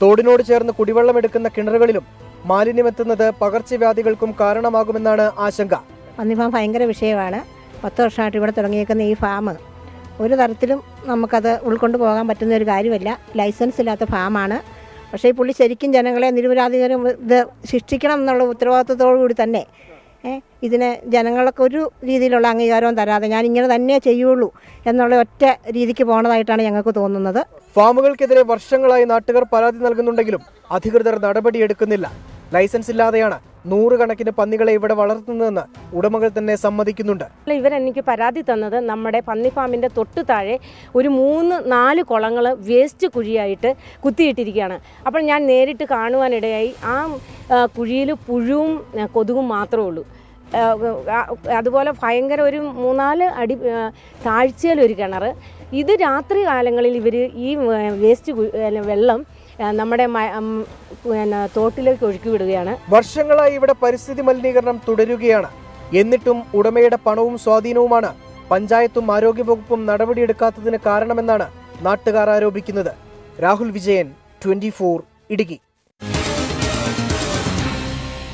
തോടിനോട് ചേർന്ന് കുടിവെള്ളം എടുക്കുന്ന കിണറുകളിലും മാലിന്യമെത്തുന്നത് പകർച്ചവ്യാധികൾക്കും കാരണമാകുമെന്നാണ് ആശങ്ക. പന്നി ഫാം ഭയങ്കര വിഷയമാണ്. 10 വർഷമായിട്ട് ഇവിടെ തുടങ്ങിയേക്കുന്ന ഈ ഫാം ഒരു തരത്തിലും നമുക്കത് ഉൾക്കൊണ്ടു പോകാൻ പറ്റുന്ന ഒരു കാര്യമല്ല. ലൈസൻസ് ഇല്ലാത്ത ഫാമാണ്. പക്ഷേ ഈ പുള്ളി ശരിക്കും ജനങ്ങളെ നിരപരാധികരും ഇത് ശിക്ഷിക്കണം എന്നുള്ള ഉത്തരവാദിത്വത്തോടു കൂടി തന്നെ ഇതിന് ജനങ്ങൾക്ക് ഒരു രീതിയിലുള്ള അംഗീകാരവും തരാതെ ഞാൻ ഇങ്ങനെ തന്നെ ചെയ്യുള്ളൂ എന്നുള്ള ഒറ്റ രീതിക്ക് പോകണതായിട്ടാണ് ഞങ്ങൾക്ക് തോന്നുന്നത്. ഫാമുകൾക്കെതിരെ വർഷങ്ങളായി നാട്ടുകാർ പരാതി നൽകുന്നുണ്ടെങ്കിലും അധികൃതർ നടപടിയെടുക്കുന്നില്ല. ലൈസൻസ് ഇല്ലാതെയാണ് 100 കണക്കിന് പന്നികളെ ഇവിടെ വളർത്തുന്നതെന്ന് ഉടമകൾ തന്നെ സമ്മതിക്കുന്നുണ്ട്. ഇവരെനിക്ക് പരാതി തന്നത് നമ്മുടെ പന്നി ഫാമിൻ്റെ തൊട്ട് താഴെ ഒരു 3-4 കുളങ്ങൾ വേസ്റ്റ് കുഴിയായിട്ട് കുത്തിയിട്ടിരിക്കുകയാണ്. അപ്പോൾ ഞാൻ നേരിട്ട് കാണുവാനിടയായി ആ കുഴിയിൽ പുഴുവും കൊതുകും മാത്രമേ ഉള്ളൂ. അതുപോലെ ഭയങ്കര ഒരു 3-4 അടി താഴ്ചയിലൊരു കിണർ. ഇത് രാത്രി കാലങ്ങളിൽ ഇവർ ഈ വേസ്റ്റ് വെള്ളം നമ്മുടെ തോട്ടിലേക്ക് ഒഴുക്കി വിടുകയാണ്. വർഷങ്ങളായി ഇവിടെ പരിസ്ഥിതി മലിനീകരണം തുടരുകയാണ്. എന്നിട്ടും ഉടമയുടെ പണവും സ്വാധീനവുമാണ് പഞ്ചായത്തും ആരോഗ്യവകുപ്പും നടപടിയെടുക്കാത്തതിന് കാരണമെന്നാണ് നാട്ടുകാർ ആരോപിക്കുന്നത്. രാഹുൽ വിജയൻ, 24 ഇടുക്കി.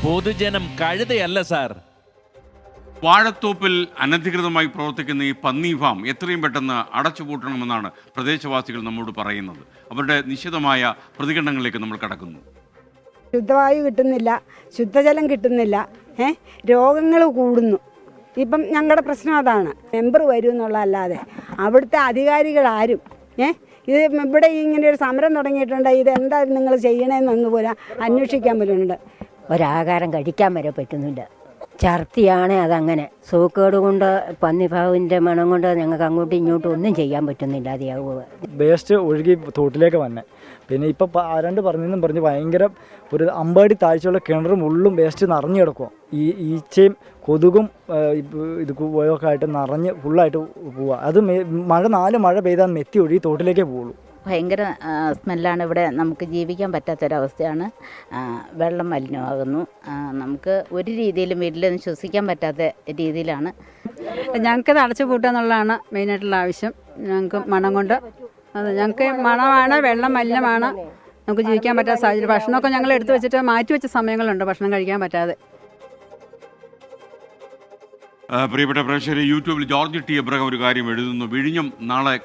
പൊതുജനം കഴുതയല്ല സാർ. വാഴത്തോപ്പിൽ അനധികൃതമായി പ്രവർത്തിക്കുന്ന ഈ പന്നി ഫാം എത്രയും പെട്ടെന്ന് അടച്ചുപൂട്ടണമെന്നാണ് പ്രദേശവാസികൾ നമ്മോട് പറയുന്നത്. അവരുടെ നിശിതമായ പ്രതികരണങ്ങളിലേക്ക് നമ്മൾ കടക്കുന്നു. ശുദ്ധവായു കിട്ടുന്നില്ല, ശുദ്ധജലം കിട്ടുന്നില്ല, രോഗങ്ങൾ കൂടുന്നു. ഇപ്പം ഞങ്ങളുടെ പ്രശ്നം അതാണ്. മെമ്പർ വരും എന്നുള്ളതല്ലാതെ അവിടുത്തെ അധികാരികളാരും ഇത് ഇവിടെ ഇങ്ങനെ ഒരു സമരം തുടങ്ങിയിട്ടുണ്ട്, ഇതെന്താ നിങ്ങൾ ചെയ്യണമെന്നൊന്നു പോലെ അന്വേഷിക്കാൻ പറ്റുന്നുണ്ട്. ഒരാഹാരം കഴിക്കാൻ വരെ പറ്റുന്നില്ല. ഛർദിയാണ് അതങ്ങനെ. സൂക്കേട് കൊണ്ട് പന്നിഭാവിൻ്റെ മണം കൊണ്ട് ഞങ്ങൾക്ക് അങ്ങോട്ടും ഇങ്ങോട്ടും ഒന്നും ചെയ്യാൻ പറ്റുന്നില്ല. അതിയാവുക വേസ്റ്റ് ഒഴുകി തോട്ടിലേക്ക് വന്നെ. പിന്നെ ഇപ്പം ആരാണ്ട് പറഞ്ഞ് ഭയങ്കര ഒരു 50 അടി താഴ്ചയുള്ള കിണറും ഉള്ളും വേസ്റ്റ് നിറഞ്ഞു കിടക്കുക. ഈ ഈച്ചയും കൊതുകും ഇത് ഒക്കെ ആയിട്ട് നിറഞ്ഞ് ഫുള്ളായിട്ട് പോവുക. അത് മഴ 4 മഴ പെയ്താൽ മെത്തി ഒഴുകി തോട്ടിലേക്കേ പോവുള്ളൂ. ഭയങ്കര സ്മെല്ലാണ് ഇവിടെ. നമുക്ക് ജീവിക്കാൻ പറ്റാത്തൊരവസ്ഥയാണ്. വെള്ളം മലിനമാകുന്നു. നമുക്ക് ഒരു രീതിയിലും വീട്ടിലൊന്നും ശ്വസിക്കാൻ പറ്റാത്ത രീതിയിലാണ്. ഞങ്ങൾക്കത് അടച്ചു പൂട്ടുക എന്നുള്ളതാണ് മെയിനായിട്ടുള്ള ആവശ്യം. ഞങ്ങൾക്ക് മണം കൊണ്ട് അത് ഞങ്ങൾക്ക് മണമാണ്, വെള്ളം മലിനമാണ്, നമുക്ക് ജീവിക്കാൻ പറ്റാത്ത സാഹചര്യം. ഭക്ഷണമൊക്കെ ഞങ്ങൾ എടുത്തു വെച്ചിട്ട് മാറ്റി വെച്ച സമയങ്ങളുണ്ട് ഭക്ഷണം കഴിക്കാൻ പറ്റാതെ. പ്രിയപ്പെട്ട പ്രേക്ഷകരെ, യൂട്യൂബിൽ ജോർജ് ടി എബ്രഹാം ഒരു കാര്യം എഴുതുന്നു. വിഴിഞ്ഞം നാളെ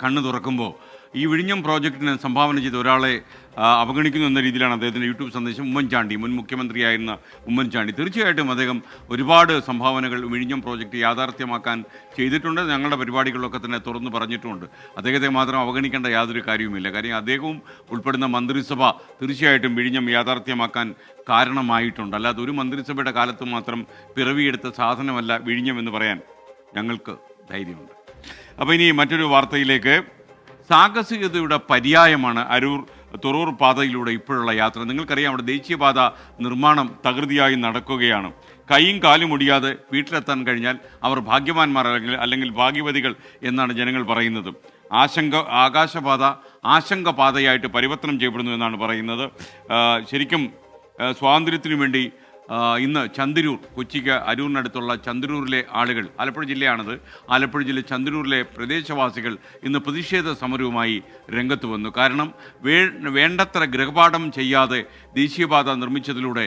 കണ്ണു തുറക്കുമ്പോൾ ഈ വിഴിഞ്ഞം പ്രോജക്റ്റിന് സംഭാവന ചെയ്ത ഒരാളെ അവഗണിക്കുന്നു എന്ന രീതിയിലാണ് അദ്ദേഹത്തിൻ്റെ യൂട്യൂബ് സന്ദേശം. ഉമ്മൻചാണ്ടി, മുൻ മുഖ്യമന്ത്രിയായിരുന്ന ഉമ്മൻചാണ്ടി. തീർച്ചയായിട്ടും അദ്ദേഹം ഒരുപാട് സംഭാവനകൾ വിഴിഞ്ഞം പ്രോജക്റ്റ് യാഥാർത്ഥ്യമാക്കാൻ ചെയ്തിട്ടുണ്ട്. ഞങ്ങളുടെ പരിപാടികളിലൊക്കെ തന്നെ തുറന്നു പറഞ്ഞിട്ടുമുണ്ട്. അദ്ദേഹത്തെ മാത്രം അവഗണിക്കേണ്ട യാതൊരു കാര്യവുമില്ല. കാര്യം അദ്ദേഹവും ഉൾപ്പെടുന്ന മന്ത്രിസഭ തീർച്ചയായിട്ടും വിഴിഞ്ഞം യാഥാർത്ഥ്യമാക്കാൻ കാരണമായിട്ടുണ്ട്. അല്ലാതെ ഒരു മന്ത്രിസഭയുടെ കാലത്ത് മാത്രം പിറവിയെടുത്ത സാധനമല്ല വിഴിഞ്ഞം എന്ന് പറയാൻ ഞങ്ങൾക്ക് ധൈര്യമുണ്ട്. അപ്പോൾ ഇനി മറ്റൊരു വാർത്തയിലേക്ക്. സാഹസികതയുടെ പര്യായമാണ് തുറൂർ പാതയിലൂടെ ഇപ്പോഴുള്ള യാത്ര. നിങ്ങൾക്കറിയാം, അവിടെ ദേശീയപാത നിർമ്മാണം തകൃതിയായി നടക്കുകയാണ്. കൈയും കാലും ഒടിയാതെ വീട്ടിലെത്താൻ കഴിഞ്ഞാൽ അവർ ഭാഗ്യവാന്മാർ അല്ലെങ്കിൽ ഭാഗ്യവതികൾ എന്നാണ് ജനങ്ങൾ പറയുന്നത്. ആകാശപാത ആശങ്കപാതയായിട്ട് പരിവർത്തനം ചെയ്യപ്പെടുന്നു എന്നാണ് പറയുന്നത്. ശരിക്കും സ്വാതന്ത്ര്യത്തിനു വേണ്ടി ഇന്ന് ചന്ദരൂർ, കൊച്ചിക്ക് അരൂരിനടുത്തുള്ള ചന്ദരൂരിലെ ആളുകൾ, ആലപ്പുഴ ജില്ലയാണത്, ആലപ്പുഴ ജില്ല ചന്ദരൂരിലെ പ്രദേശവാസികൾ ഇന്ന് പ്രതിഷേധ സമരവുമായി രംഗത്ത് വന്നു. കാരണം വേണ്ടത്ര ഗൃഹപാഠം ചെയ്യാതെ ദേശീയപാത നിർമ്മിച്ചതിലൂടെ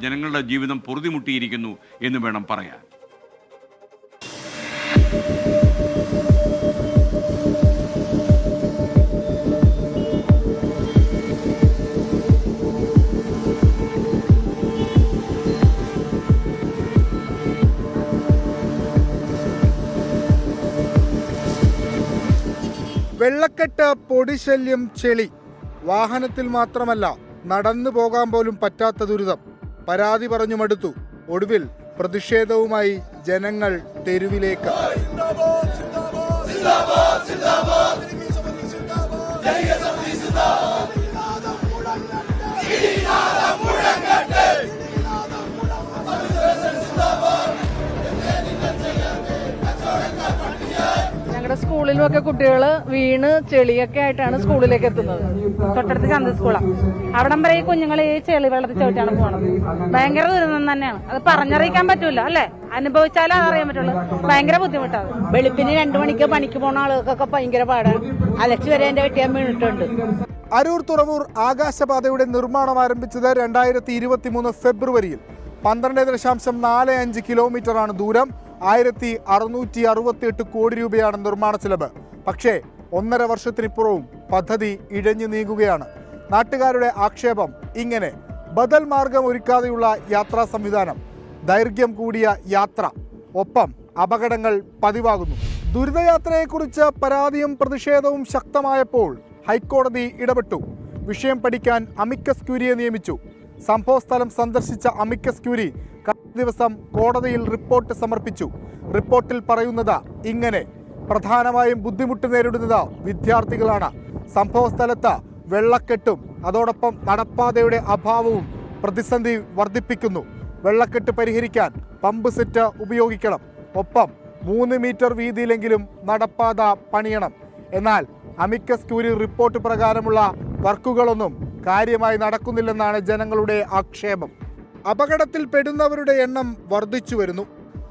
ജനങ്ങളുടെ ജീവിതം പൊറുതിമുട്ടിയിരിക്കുന്നു എന്ന് വേണം പറയാൻ. വെള്ളക്കെട്ട്, പൊടിശല്യം, ചെളി. വാഹനത്തിൽ മാത്രമല്ല, നടന്നു പോകാൻ പോലും പറ്റാത്ത ദുരിതം. പരാതി പറഞ്ഞു മടുത്തു. ഒടുവിൽ പ്രതിഷേധവുമായി ജനങ്ങൾ തെരുവിലേക്ക്. ഞങ്ങളുടെ സ്കൂളിലുമൊക്കെ കുട്ടികൾ വീണ് ചെളിയൊക്കെ ആയിട്ടാണ് സ്കൂളിലേക്ക് എത്തുന്നത്. തൊട്ടടുത്ത് ചന്ത സ്കൂളാണ്. അവിടം വരെ ഈ കുഞ്ഞുങ്ങൾ ഈ ചെളി വെള്ളത്തിൽ ചവിട്ടാണ് പോണത്. ഭയങ്കര ദുരിതം തന്നെയാണ്. അത് പറഞ്ഞറിയിക്കാൻ പറ്റൂല, അല്ലേ? അനുഭവിച്ചാലേ അതറിയാൻ പറ്റുള്ളൂ. ഭയങ്കര ബുദ്ധിമുട്ടാണ്. വെളുപ്പിന് 2 മണിക്ക് പണിക്ക് പോണ ആളുകൾക്കൊക്കെ ഭയങ്കര പാടാണ്. അലച്ചു വരെ എന്റെ വെട്ടിയാൻ വീണിട്ടുണ്ട്. അരൂർ തുറവൂർ ആകാശപാതയുടെ നിർമ്മാണം ആരംഭിച്ചത് 2023 ഫെബ്രുവരിയിൽ. 12.45 കിലോമീറ്ററാണ് ദൂരം. 1668 കോടി രൂപയാണ് നിർമ്മാണ ചെലവ്. പക്ഷേ 1.5 വർഷത്തിനിപ്പുറവും പദ്ധതി ഇഴഞ്ഞു നീങ്ങുകയാണ്. നാട്ടുകാരുടെ ആക്ഷേപം ഇങ്ങനെ. ബദൽ മാർഗം ഒരുക്കാതെയുള്ള യാത്രാ സംവിധാനം, ദൈർഘ്യം കൂടിയ യാത്ര, ഒപ്പം അപകടങ്ങൾ പതിവാകുന്നു. ദുരിതയാത്രയെക്കുറിച്ച് പരാതിയും പ്രതിഷേധവും ശക്തമായപ്പോൾ ഹൈക്കോടതി ഇടപെട്ടു. വിഷയം പഠിക്കാൻ അമിക്കസ് ക്യൂരിയെ നിയമിച്ചു. സംഭവസ്ഥലം സന്ദർശിച്ച അമിക്കസ് ക്യൂരി കഴിഞ്ഞ ദിവസം കോടതിയിൽ റിപ്പോർട്ട് സമർപ്പിച്ചു. റിപ്പോർട്ടിൽ പറയുന്നത് ഇങ്ങനെ. പ്രധാനമായും ബുദ്ധിമുട്ട് നേരിടുന്നത് വിദ്യാർത്ഥികളാണ്. സംഭവസ്ഥലത്ത് വെള്ളക്കെട്ടും അതോടൊപ്പം നടപ്പാതയുടെ അഭാവവും പ്രതിസന്ധി വർദ്ധിപ്പിക്കുന്നു. വെള്ളക്കെട്ട് പരിഹരിക്കാൻ പമ്പ് സെറ്റ് ഉപയോഗിക്കണം. ഒപ്പം 3 മീറ്റർ വീതിയിലെങ്കിലും നടപ്പാത പണിയണം. എന്നാൽ അമിക്കസ് ക്യൂരി റിപ്പോർട്ട് പ്രകാരമുള്ള വർക്കുകളൊന്നും കാര്യമായി നടക്കുന്നില്ലെന്നാണ് ജനങ്ങളുടെ ആക്ഷേപം. അപകടത്തിൽ പെടുന്നവരുടെ എണ്ണം വർദ്ധിച്ചു വരുന്നു.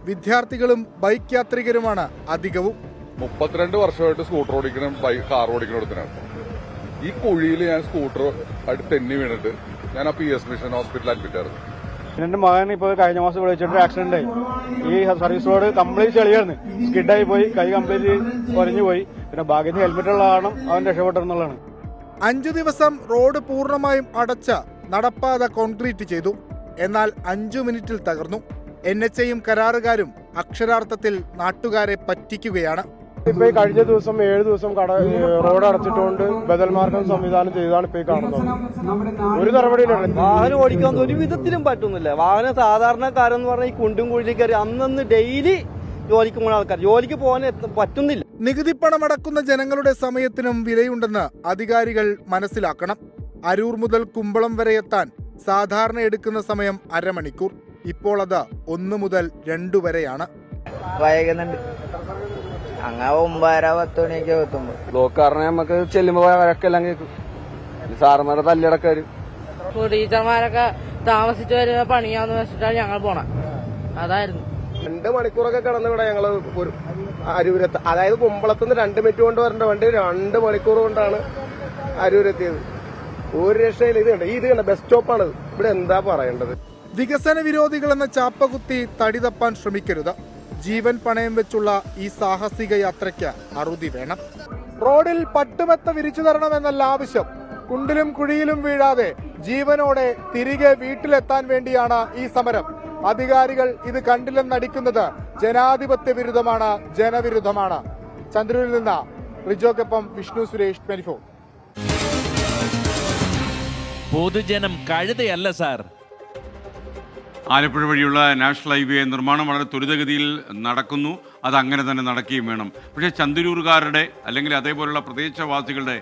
വിദ്യാർത്ഥികളും ബൈക്ക് യാത്രികരുമാണ് അധികവും. 32 വർഷമായിട്ട് സ്കൂട്ടർ ഓടിക്കണം, കാർ ഓടിക്കണം എടുത്തിനാണ്. ഈ കുഴിയിൽ ഞാൻ സ്കൂട്ടർ തെന്നി വീണിട്ട് ഞാൻ PS മിഷൻ ഹോസ്പിറ്റലിൽ അഡ്മിറ്റ് ആയിരുന്നു. എന്റെ മകൻ ഇപ്പോൾ കഴിഞ്ഞ മാസം ഇവിടെ വെച്ചിട്ട് ആക്സിഡന്റ് ആയി. ഈ സർവീസ് റോഡ് കംപ്ലീറ്റ് ചെളിയായിരുന്നു, സ്കിഡായി പോയി, കൈ കംപ്ലീറ്റ് ഒരഞ്ഞു പോയി. പിന്നെ ഭാഗ്യത്തിന് ഹെൽമെറ്റ് ഉള്ള കാരണം അവൻ രക്ഷപ്പെട്ടെന്നുള്ളതാണ്. 5 ദിവസം റോഡ് പൂർണ്ണമായും അടച്ച നടപ്പാത കോൺക്രീറ്റ് ചെയ്തു. എന്നാൽ 5 മിനിറ്റിൽ തകർന്നു. NHAയും കരാറുകാരും അക്ഷരാർത്ഥത്തിൽ നാട്ടുകാരെ പറ്റിക്കുകയാണ്. ഇപ്പൊ ഈ കഴിഞ്ഞ ദിവസം 7 ദിവസം റോഡ് അടച്ചിട്ടുകൊണ്ട് ബദൽ മാർഗം സംവിധാനം ചെയ്താണ് ഇപ്പൊ ഈ കാണുന്നത്. ഒരു നടപടിയിലാണ്. വാഹനം ഓടിക്കാൻ ഒരു വിധത്തിലും പറ്റുന്നില്ല. വാഹനം സാധാരണക്കാരെന്ന് പറഞ്ഞാൽ ഈ കുണ്ടും കുഴിയിലേക്ക് കയറി അന്നന്ന് ഡെയിലി ജോലിക്ക് പോകുന്ന ആൾക്കാർ ജോലിക്ക് പോകാൻ പറ്റുന്നില്ല. നികുതിപ്പണം അടക്കുന്ന ജനങ്ങളുടെ സമയത്തിനും വിലയുണ്ടെന്ന് അധികാരികൾ മനസ്സിലാക്കണം. അരൂർ മുതൽ കുമ്പളം വരെ എത്താൻ സാധാരണ എടുക്കുന്ന സമയം അരമണിക്കൂർ. ഇപ്പോൾ അത് 1 മുതൽ 2 വരെയാണ്. വൈകുന്നുണ്ട്, അങ്ങനെ 9:30-10 മണിയൊക്കെ എത്തുമ്പോ ബ്ലോക്ക് കാരണം നമുക്ക് ചെല്ലുമ്പോ വഴക്കെല്ലാം കേൾക്കും. സാറന്മാരെ തല്ലിടക്ക വരും. ടീച്ചർമാരൊക്കെ താമസിച്ച് വരുന്ന പണിയാന്ന് വെച്ചിട്ടാണ് ഞങ്ങൾ പോണ. അതായിരുന്നു 2 മണിക്കൂറൊക്കെ കടന്നു ഇവിടെ ഞങ്ങള് അരൂരെത്ത, അതായത് കുമ്പളത്തുനിന്ന് 2 മിനിറ്റ് കൊണ്ട് വരേണ്ട വണ്ടി 2 മണിക്കൂർ കൊണ്ടാണ് അരൂരെത്തിയത്. ഒരു രക്ഷയില്ല. ഇത് കണ്ട ബസ് സ്റ്റോപ്പാണ്. ഇവിടെ എന്താ പറയേണ്ടത്? വികസന വിരോധികളെന്ന ചാപ്പകുത്തി തടി തപ്പാൻ ശ്രമിക്കരുത്. ജീവൻ പണയം വെച്ചുള്ള ഈ സാഹസിക യാത്രയ്ക്ക് അറുതി വേണം. റോഡിൽ പട്ടുമെത്ത വിരിച്ചു തരണമെന്നല്ല ആവശ്യം. കുണ്ടിലും കുഴിയിലും വീഴാതെ ജീവനോടെ തിരികെ വീട്ടിലെത്താൻ വേണ്ടിയാണ് ഈ സമരം. അധികാരികൾ ഇത് കണ്ടില്ലെന്നടിക്കുന്നത് ജനാധിപത്യ വിരുദ്ധമാണ്, ജനവിരുദ്ധമാണ്. ചന്ദ്രൂരിൽ നിന്ന് റിജോക്കൊപ്പം വിഷ്ണു സുരേഷ്, 24. പൊതുജനം കഴുതയല്ല സാർ. ആലപ്പുഴ വഴിയുള്ള നാഷണൽ ഹൈവേ നിർമ്മാണം വളരെ ത്വരിതഗതിയിൽ നടക്കുന്നു. അതങ്ങനെ തന്നെ നടക്കുകയും വേണം. പക്ഷേ ചന്ദരൂർകാരുടെ അല്ലെങ്കിൽ അതേപോലുള്ള പ്രദേശവാസികളുടെ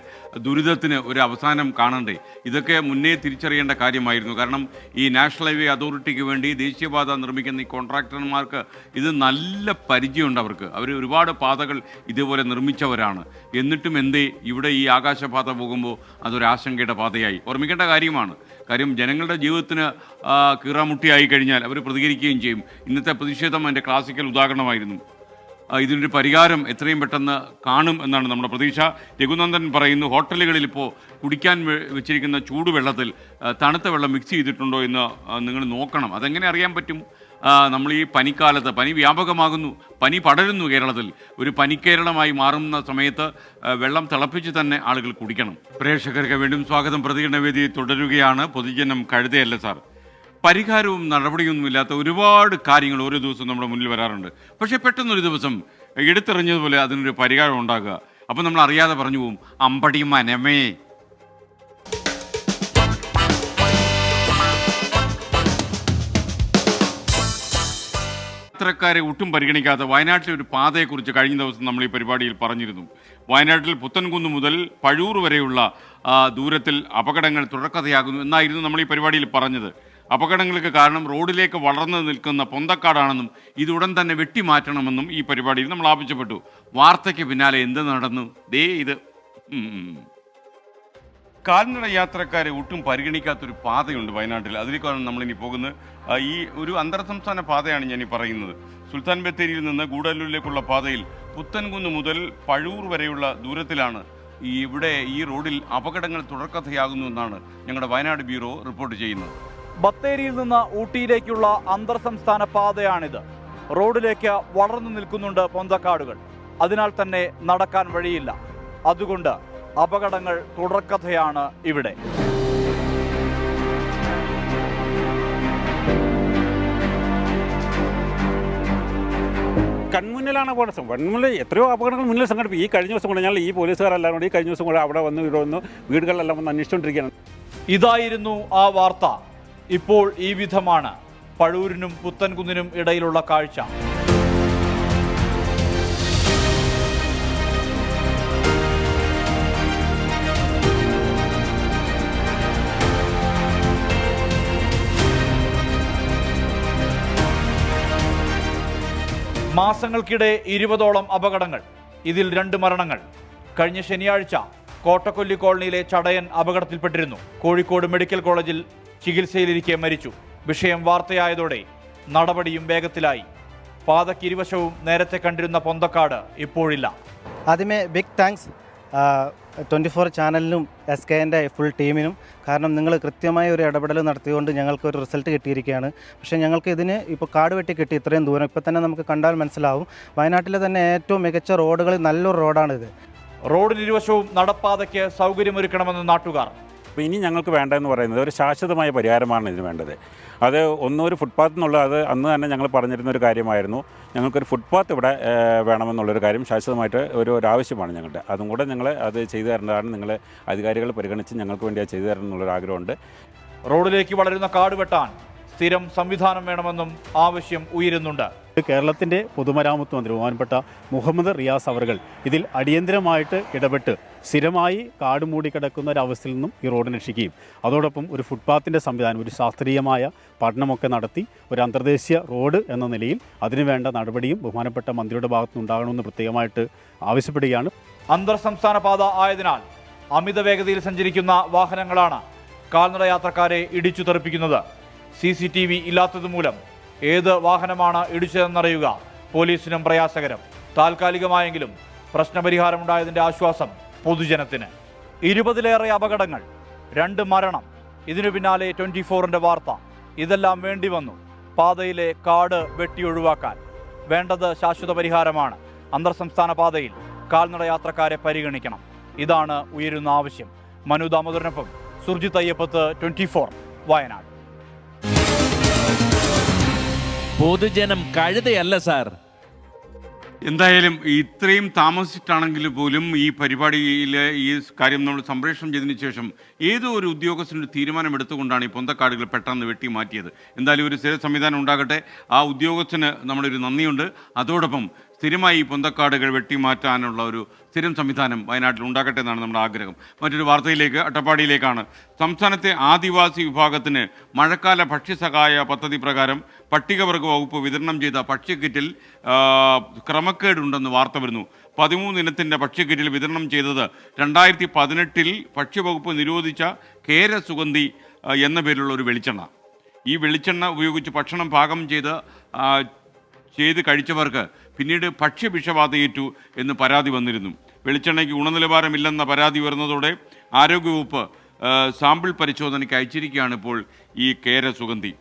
ദുരിതത്തിന് ഒരു അവസാനം കാണണ്ടേ? ഇതൊക്കെ മുന്നേ തിരിച്ചറിയേണ്ട കാര്യമായിരുന്നു. കാരണം ഈ നാഷണൽ ഹൈവേ അതോറിറ്റിക്ക് വേണ്ടി ദേശീയപാത നിർമ്മിക്കുന്ന ഈ കോൺട്രാക്ടർമാർക്ക് ഇത് നല്ല പരിചയമുണ്ട്. അവർ ഒരുപാട് പാതകൾ ഇതേപോലെ നിർമ്മിച്ചവരാണ്. എന്നിട്ടും എന്തേ ഇവിടെ ഈ ആകാശപാത പോകുമ്പോൾ അതൊരാശങ്കയുടെ പാതയായി? ഓർമ്മിക്കേണ്ട കാര്യമാണ്. കാര്യം ജനങ്ങളുടെ ജീവിതത്തിന് കീറാമുട്ടിയായി കഴിഞ്ഞാൽ അവർ പ്രതികരിക്കുകയും ചെയ്യും. ഇന്നത്തെ പ്രതിഷേധം അതിൻ്റെ ക്ലാസിക്കൽ ഉദാഹരണമായിരുന്നു. ഇതിനൊരു പരിഹാരം എത്രയും പെട്ടെന്ന് കാണും എന്നാണ് നമ്മുടെ പ്രതീക്ഷ. രഘുനന്ദൻ പറയുന്നു, ഹോട്ടലുകളിൽ ഇപ്പോൾ കുടിക്കാൻ വെച്ചിരിക്കുന്ന ചൂടുവെള്ളത്തിൽ തണുത്ത വെള്ളം മിക്സ് ചെയ്തിട്ടുണ്ടോ എന്ന് നിങ്ങൾ നോക്കണം. അതെങ്ങനെ അറിയാൻ പറ്റും? നമ്മൾ ഈ പനിക്കാലത്ത് പനി വ്യാപകമാകുന്നു, പനി പടരുന്നു കേരളത്തിൽ. ഒരു പനിക്കേരളമായി മാറുന്ന സമയത്ത് വെള്ളം തിളപ്പിച്ച് തന്നെ ആളുകൾ കുടിക്കണം. പ്രേക്ഷകർക്ക് വീണ്ടും സ്വാഗതം. പ്രതികരണ വേദി തുടരുകയാണ്. പൊതുജനം കഴുതയല്ല സാർ. പരിഹാരവും നടപടിയൊന്നുമില്ലാത്ത ഒരുപാട് കാര്യങ്ങൾ ഓരോ ദിവസവും നമ്മുടെ മുന്നിൽ വരാറുണ്ട്. പക്ഷേ പെട്ടെന്നൊരു ദിവസം എടുത്തെറിഞ്ഞതുപോലെ അതിനൊരു പരിഹാരം ഉണ്ടാകുക. അപ്പം നമ്മൾ അറിയാതെ പറഞ്ഞു പോവും, അമ്പടി മനമേ. യാത്രക്കാരെ ഒട്ടും പരിഗണിക്കാത്ത വയനാട്ടിലെ ഒരു പാതയെക്കുറിച്ച് കഴിഞ്ഞ ദിവസം നമ്മൾ ഈ പരിപാടിയിൽ പറഞ്ഞിരുന്നു. വയനാട്ടിൽ പുത്തൻകുന്ന് മുതൽ പഴൂർ വരെയുള്ള ദൂരത്തിൽ അപകടങ്ങൾ തുടർക്കഥയാകുന്നു എന്നായിരുന്നു നമ്മൾ ഈ പരിപാടിയിൽ പറഞ്ഞത്. അപകടങ്ങൾക്ക് കാരണം റോഡിലേക്ക് വളർന്നു നിൽക്കുന്ന പൊന്തക്കാടാണെന്നും ഇതുടൻ തന്നെ വെട്ടിമാറ്റണമെന്നും ഈ പരിപാടിയിൽ നമ്മൾ ആവശ്യപ്പെട്ടു. വാർത്തയ്ക്ക് പിന്നാലെ എന്ത് നടന്നു? ദേ ഇത്. കാൽനട യാത്രക്കാരെ ഒട്ടും പരിഗണിക്കാത്തൊരു പാതയുണ്ട് വയനാട്ടിൽ. അതിലേക്കാണ് നമ്മളിനി പോകുന്നത്. ഈ ഒരു അന്തർ സംസ്ഥാന പാതയാണ് ഞാൻ ഈ പറയുന്നത്. സുൽത്താൻ ബത്തേരിയിൽ നിന്ന് ഗൂഡല്ലൂരിലേക്കുള്ള പാതയിൽ പുത്തൻകുന്ന് മുതൽ പഴൂർ വരെയുള്ള ദൂരത്തിലാണ് ഇവിടെ ഈ റോഡിൽ അപകടങ്ങൾ തുടർക്കഥയാകുന്നു എന്നാണ് ഞങ്ങളുടെ വയനാട് ബ്യൂറോ റിപ്പോർട്ട് ചെയ്യുന്നത്. ബത്തേരിയിൽ നിന്ന് ഊട്ടിയിലേക്കുള്ള അന്തർ സംസ്ഥാന പാതയാണിത്. റോഡിലേക്ക് വളർന്നു നിൽക്കുന്നുണ്ട് പൊന്തക്കാടുകൾ. അതിനാൽ തന്നെ നടക്കാൻ വഴിയില്ല. അതുകൊണ്ട് അപകടങ്ങൾ തുടർക്കഥയാണ് ഇവിടെ. കൺമുന്നിലാണ് അപകടം. കൺമുന്നിൽ എത്രയോ അപകടങ്ങൾ മുന്നിൽ സംഘടിപ്പിക്കും. ഈ കഴിഞ്ഞ ദിവസം കൂടെ ഞങ്ങൾ ഈ പോലീസുകാരെല്ലാം കൂടി ഈ കഴിഞ്ഞ ദിവസം കൂടെ അവിടെ വന്ന് ഇവിടെ വന്ന് വീടുകളിലെല്ലാം വന്ന് അന്വേഷിച്ചുകൊണ്ടിരിക്കുകയാണ്. ഇതായിരുന്നു ആ വാർത്ത. ഇപ്പോൾ ഈ വിധമാണ് പഴൂരിനും പുത്തൻകുന്നിനും ഇടയിലുള്ള കാഴ്ച. മാസങ്ങൾക്കിടെ 20ഓളം അപകടങ്ങൾ. ഇതിൽ 2 മരണങ്ങൾ. കഴിഞ്ഞ ശനിയാഴ്ച കോട്ടക്കൊല്ലി കോളനിയിലെ ചടയൻ അപകടത്തിൽപ്പെട്ടിരുന്നു. കോഴിക്കോട് മെഡിക്കൽ കോളേജിൽ ചികിത്സയിലിരിക്കെ മരിച്ചു. വിഷയം വാർത്തയായതോടെ നടപടിയും വേഗത്തിലായി. പാതയ്ക്ക് ഇരുവശവും നേരത്തെ കണ്ടിരുന്ന പൊന്തക്കാട് ഇപ്പോഴില്ല. ആദ്യമേ ബിഗ് താങ്ക്സ് 24 ചാനലിനും SKൻ്റെ ഫുൾ ടീമിനും. കാരണം നിങ്ങൾ കൃത്യമായ ഒരു ഇടപെടൽ നടത്തിയതുകൊണ്ട് ഞങ്ങൾക്കൊരു റിസൾട്ട് കിട്ടിയിരിക്കുകയാണ്. പക്ഷേ ഞങ്ങൾക്ക് ഇതിന് ഇപ്പോൾ കാട് വെട്ടി കിട്ടി ഇത്രയും ദൂരം. ഇപ്പോൾ തന്നെ നമുക്ക് കണ്ടാൽ മനസ്സിലാവും വയനാട്ടിലെ തന്നെ ഏറ്റവും മികച്ച റോഡുകളിൽ നല്ലൊരു റോഡാണിത്. റോഡിന് ഇരുവശവും നടപ്പാതയ്ക്ക് സൗകര്യമൊരുക്കണമെന്ന് നാട്ടുകാർ. അപ്പോൾ ഇനി ഞങ്ങൾക്ക് വേണ്ടതെന്ന് പറയുന്നത് ഒരു ശാശ്വതമായ പരിഹാരമാണ് ഇതിന് വേണ്ടത്. അത് ഒന്നൊരു ഫുട്പാത്ത് എന്നുള്ളത് അത് അന്ന് തന്നെ ഞങ്ങൾ പറഞ്ഞിരുന്ന ഒരു കാര്യമായിരുന്നു. ഞങ്ങൾക്കൊരു ഫുട്പാത്ത് ഇവിടെ വേണമെന്നുള്ളൊരു കാര്യം ശാശ്വതമായിട്ട് ഒരു ആവശ്യമാണ് ഞങ്ങളുടെ. അതും കൂടെ ഞങ്ങൾ അത് ചെയ്തു തരേണ്ടതാണ്. നിങ്ങൾ അധികാരികൾ പരിഗണിച്ച് ഞങ്ങൾക്ക് വേണ്ടി അത് ചെയ്തു തരണം എന്നുള്ളൊരു ആഗ്രഹമുണ്ട്. റോഡിലേക്ക് വളരുന്ന കാട് വെട്ടാൻ സ്ഥിരം സംവിധാനം വേണമെന്നും ആവശ്യം ഉയരുന്നുണ്ട്. കേരളത്തിൻ്റെ പൊതുമരാമത്ത് മന്ത്രി ബഹുമാനപ്പെട്ട മുഹമ്മദ് റിയാസ് അവർകൾ ഇതിൽ അടിയന്തരമായിട്ട് ഇടപെട്ട് സ്ഥിരമായി കാട് മൂടിക്കിടക്കുന്ന ഒരവസ്ഥയിൽ നിന്നും ഈ റോഡ് രക്ഷിക്കുകയും അതോടൊപ്പം ഒരു ഫുട്പാത്തിൻ്റെ സംവിധാനം, ഒരു ശാസ്ത്രീയമായ പഠനമൊക്കെ നടത്തി ഒരു അന്തർദേശീയ റോഡ് എന്ന നിലയിൽ അതിനുവേണ്ട നടപടിയും ബഹുമാനപ്പെട്ട മന്ത്രിയുടെ ഭാഗത്തുനിന്ന് ഉണ്ടാകണമെന്ന് പ്രത്യേകമായിട്ട് ആവശ്യപ്പെടുകയാണ്. അന്തർ സംസ്ഥാന പാത ആയതിനാൽ അമിത വേഗതയിൽ സഞ്ചരിക്കുന്ന വാഹനങ്ങളാണ് കാൽനട യാത്രക്കാരെ ഇടിച്ചു തെറിപ്പിക്കുന്നത്. CCTV ഇല്ലാത്തതുമൂലം ഏത് വാഹനമാണ് ഇടിച്ചതെന്നറിയുക പോലീസിനും പ്രയാസകരം. താൽക്കാലികമായെങ്കിലും പ്രശ്നപരിഹാരമുണ്ടായതിൻ്റെ ആശ്വാസം പൊതുജനത്തിന്. 20-ലേറെ അപകടങ്ങൾ, 2 മരണം, ഇതിനു പിന്നാലെ 24ന്റെ വാർത്ത. ഇതെല്ലാം വേണ്ടി വന്നു പാതയിലെ കാട് വെട്ടിയൊഴിവാക്കാൻ. വേണ്ടത് ശാശ്വത പരിഹാരമാണ്. അന്തർ സംസ്ഥാന പാതയിൽ കാൽനട യാത്രക്കാരെ പരിഗണിക്കണം. ഇതാണ് ഉയരുന്ന ആവശ്യം. മനു ദാമോദരനൊപ്പം സുർജിത് അയ്യപ്പത്ത്, 24 വയനാട്. പൊതുജനം കഴുതയല്ല സാർ. എന്തായാലും ഇത്രയും താമസിച്ചിട്ടാണെങ്കിൽ പോലും ഈ പരിപാടിയിലെ ഈ കാര്യം നമ്മൾ സംപ്രേഷണം ചെയ്തതിന് ശേഷം ഏതോ ഒരു ഉദ്യോഗസ്ഥൻ്റെ തീരുമാനമെടുത്തുകൊണ്ടാണ് ഈ പൊന്തക്കാടുകൾ പെട്ടെന്ന് വെട്ടി മാറ്റിയത്. എന്തായാലും ഒരു സ്ഥിര സംവിധാനം ഉണ്ടാകട്ടെ. ആ ഉദ്യോഗസ്ഥന് നമ്മുടെ ഒരു നന്ദിയുണ്ട്. അതോടൊപ്പം സ്ഥിരമായി ഈ പൊന്തക്കാടുകൾ വെട്ടിമാറ്റാനുള്ള ഒരു സ്ഥിരം സംവിധാനം വയനാട്ടിൽ ഉണ്ടാകട്ടെ എന്നാണ് നമ്മുടെ ആഗ്രഹം. മറ്റൊരു വാർത്തയിലേക്ക്, അട്ടപ്പാടിയിലേക്കാണ്. സംസ്ഥാനത്തെ ആദിവാസി വിഭാഗത്തിന് മഴക്കാല ഭക്ഷ്യസഹായ പദ്ധതി പ്രകാരം പട്ടികവർഗ വകുപ്പ് വിതരണം ചെയ്ത ഭക്ഷ്യക്കിറ്റിൽ ക്രമക്കേടുണ്ടെന്ന് വാർത്ത വരുന്നു. 13 ഇനത്തിൻ്റെ ഭക്ഷ്യക്കിറ്റിൽ വിതരണം ചെയ്തത് 2018 ഭക്ഷ്യവകുപ്പ് നിരോധിച്ച കേര സുഗന്ധി എന്ന പേരിലുള്ള ഒരു വെളിച്ചെണ്ണ. ഈ വെളിച്ചെണ്ണ ഉപയോഗിച്ച് ഭക്ഷണം പാകം ചെയ്ത് കഴിച്ചവർക്ക് പിന്നീട് ഭക്ഷ്യവിഷബാധയേറ്റു എന്ന് പരാതി വന്നിരുന്നു. വെളിച്ചെണ്ണയ്ക്ക് ഗുണനിലവാരമില്ലെന്ന പരാതി വരുന്നതോടെ ആരോഗ്യവകുപ്പ് സാമ്പിൾ പരിശോധനയ്ക്ക് അയച്ചിരിക്കുകയാണ് ഇപ്പോൾ ഈ കേര സുഗന്ധി.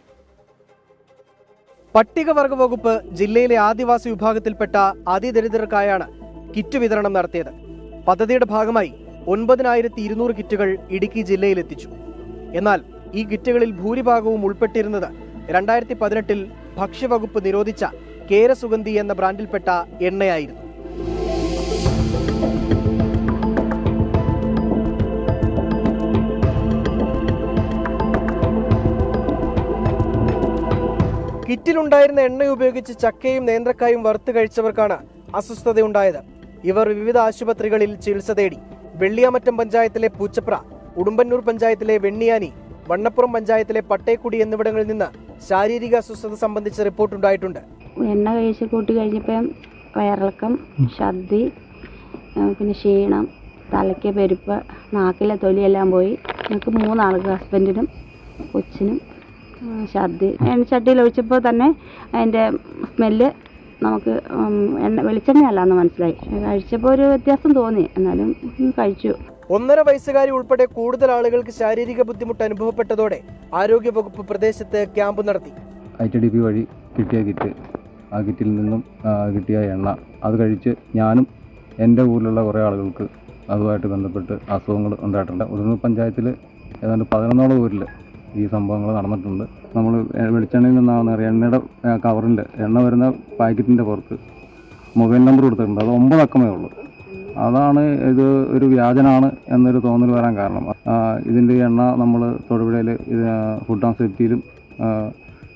പട്ടികവർഗ വകുപ്പ് ജില്ലയിലെ ആദിവാസി വിഭാഗത്തിൽപ്പെട്ട അതിദരിദ്രർക്കായാണ് കിറ്റ് വിതരണം നടത്തിയത്. പദ്ധതിയുടെ ഭാഗമായി 9200 കിറ്റുകൾ ഇടുക്കി ജില്ലയിലെത്തിച്ചു. എന്നാൽ ഈ കിറ്റുകളിൽ ഭൂരിഭാഗവും ഉൾപ്പെട്ടിരുന്നത് 2018 ഭക്ഷ്യവകുപ്പ് നിരോധിച്ച കേരസുഗന്ധി എന്ന ബ്രാൻഡിൽപ്പെട്ട എണ്ണയായിരുന്നു. കിറ്റിലുണ്ടായിരുന്ന എണ്ണ ഉപയോഗിച്ച് ചക്കയും നേന്ത്രക്കായും വറുത്ത് കഴിച്ചവർക്കാണ് അസ്വസ്ഥതയുണ്ടായത്. ഇവർ വിവിധ ആശുപത്രികളിൽ ചികിത്സ തേടി. വെള്ളിയാമറ്റം പഞ്ചായത്തിലെ പൂച്ചപ്ര, ഉടുമ്പന്നൂർ പഞ്ചായത്തിലെ വെണ്ണിയാനി, വണ്ണപ്പുറം പഞ്ചായത്തിലെ പട്ടേക്കുടി എന്നിവിടങ്ങളിൽ നിന്ന് ശാരീരിക അസ്വസ്ഥത സംബന്ധിച്ച റിപ്പോർട്ടുണ്ടായിട്ടുണ്ട്. എണ്ണ കഴിച്ച് കൂട്ടി കഴിഞ്ഞപ്പോൾ വയറിളക്കം, ഛർദി, പിന്നെ ക്ഷീണം, തലയ്ക്ക് പെരുപ്പ്, നാക്കിലെ തൊലിയെല്ലാം പോയി. ഞങ്ങൾക്ക് 3 ആൾക്ക്, ഹസ്ബൻഡിനും കൊച്ചിനും ഛർദി. എണ്ണച്ചട്ടിയിൽ ഒഴിച്ചപ്പോൾ തന്നെ അതിൻ്റെ സ്മെല്ല് നമുക്ക് വെളിച്ചെണ്ണയല്ലാന്ന് മനസ്സിലായി. കഴിച്ചപ്പോൾ ഒരു വ്യത്യാസം തോന്നി, എന്നാലും കഴിച്ചു. 1.5 വയസ്സുകാരി ഉൾപ്പെടെ കൂടുതൽ ആളുകൾക്ക് ശാരീരിക ബുദ്ധിമുട്ട് അനുഭവപ്പെട്ടതോടെ ആരോഗ്യവകുപ്പ് പ്രദേശത്ത് ക്യാമ്പ് നടത്തി. ITDP വഴി കിട്ടിയ കിറ്റ്, ആ കിറ്റിൽ നിന്നും കിട്ടിയ എണ്ണ അത് കഴിച്ച് ഞാനും എൻ്റെ ഊരിലുള്ള കുറേ ആളുകൾക്ക് അതുമായിട്ട് ബന്ധപ്പെട്ട് അസുഖങ്ങൾ ഉണ്ടായിട്ടുണ്ട്. ഉടുമ്പന്നൂർ പഞ്ചായത്തിൽ ഏതാണ്ട് 11 ഊരിൽ ഈ സംഭവങ്ങൾ നടന്നിട്ടുണ്ട്. നമ്മൾ വെളിച്ചെണ്ണയിൽ നിന്നാണെന്ന് അറിയാം, എണ്ണയുടെ കവറിൽ എണ്ണ വരുന്ന പാക്കറ്റിൻ്റെ പുറത്ത് മൊബൈൽ നമ്പർ കൊടുത്തിട്ടുണ്ട്. അത് 9 അക്കമേ ഉള്ളൂ. അതാണ് ഇത് ഒരു വ്യാജനാണ് എന്നൊരു തോന്നൽ വരാൻ കാരണം. ഇതിൻ്റെ എണ്ണ നമ്മൾ തൊടുപുഴയിൽ ഫുഡ് ആൻഡ് സേഫ്റ്റിയിലും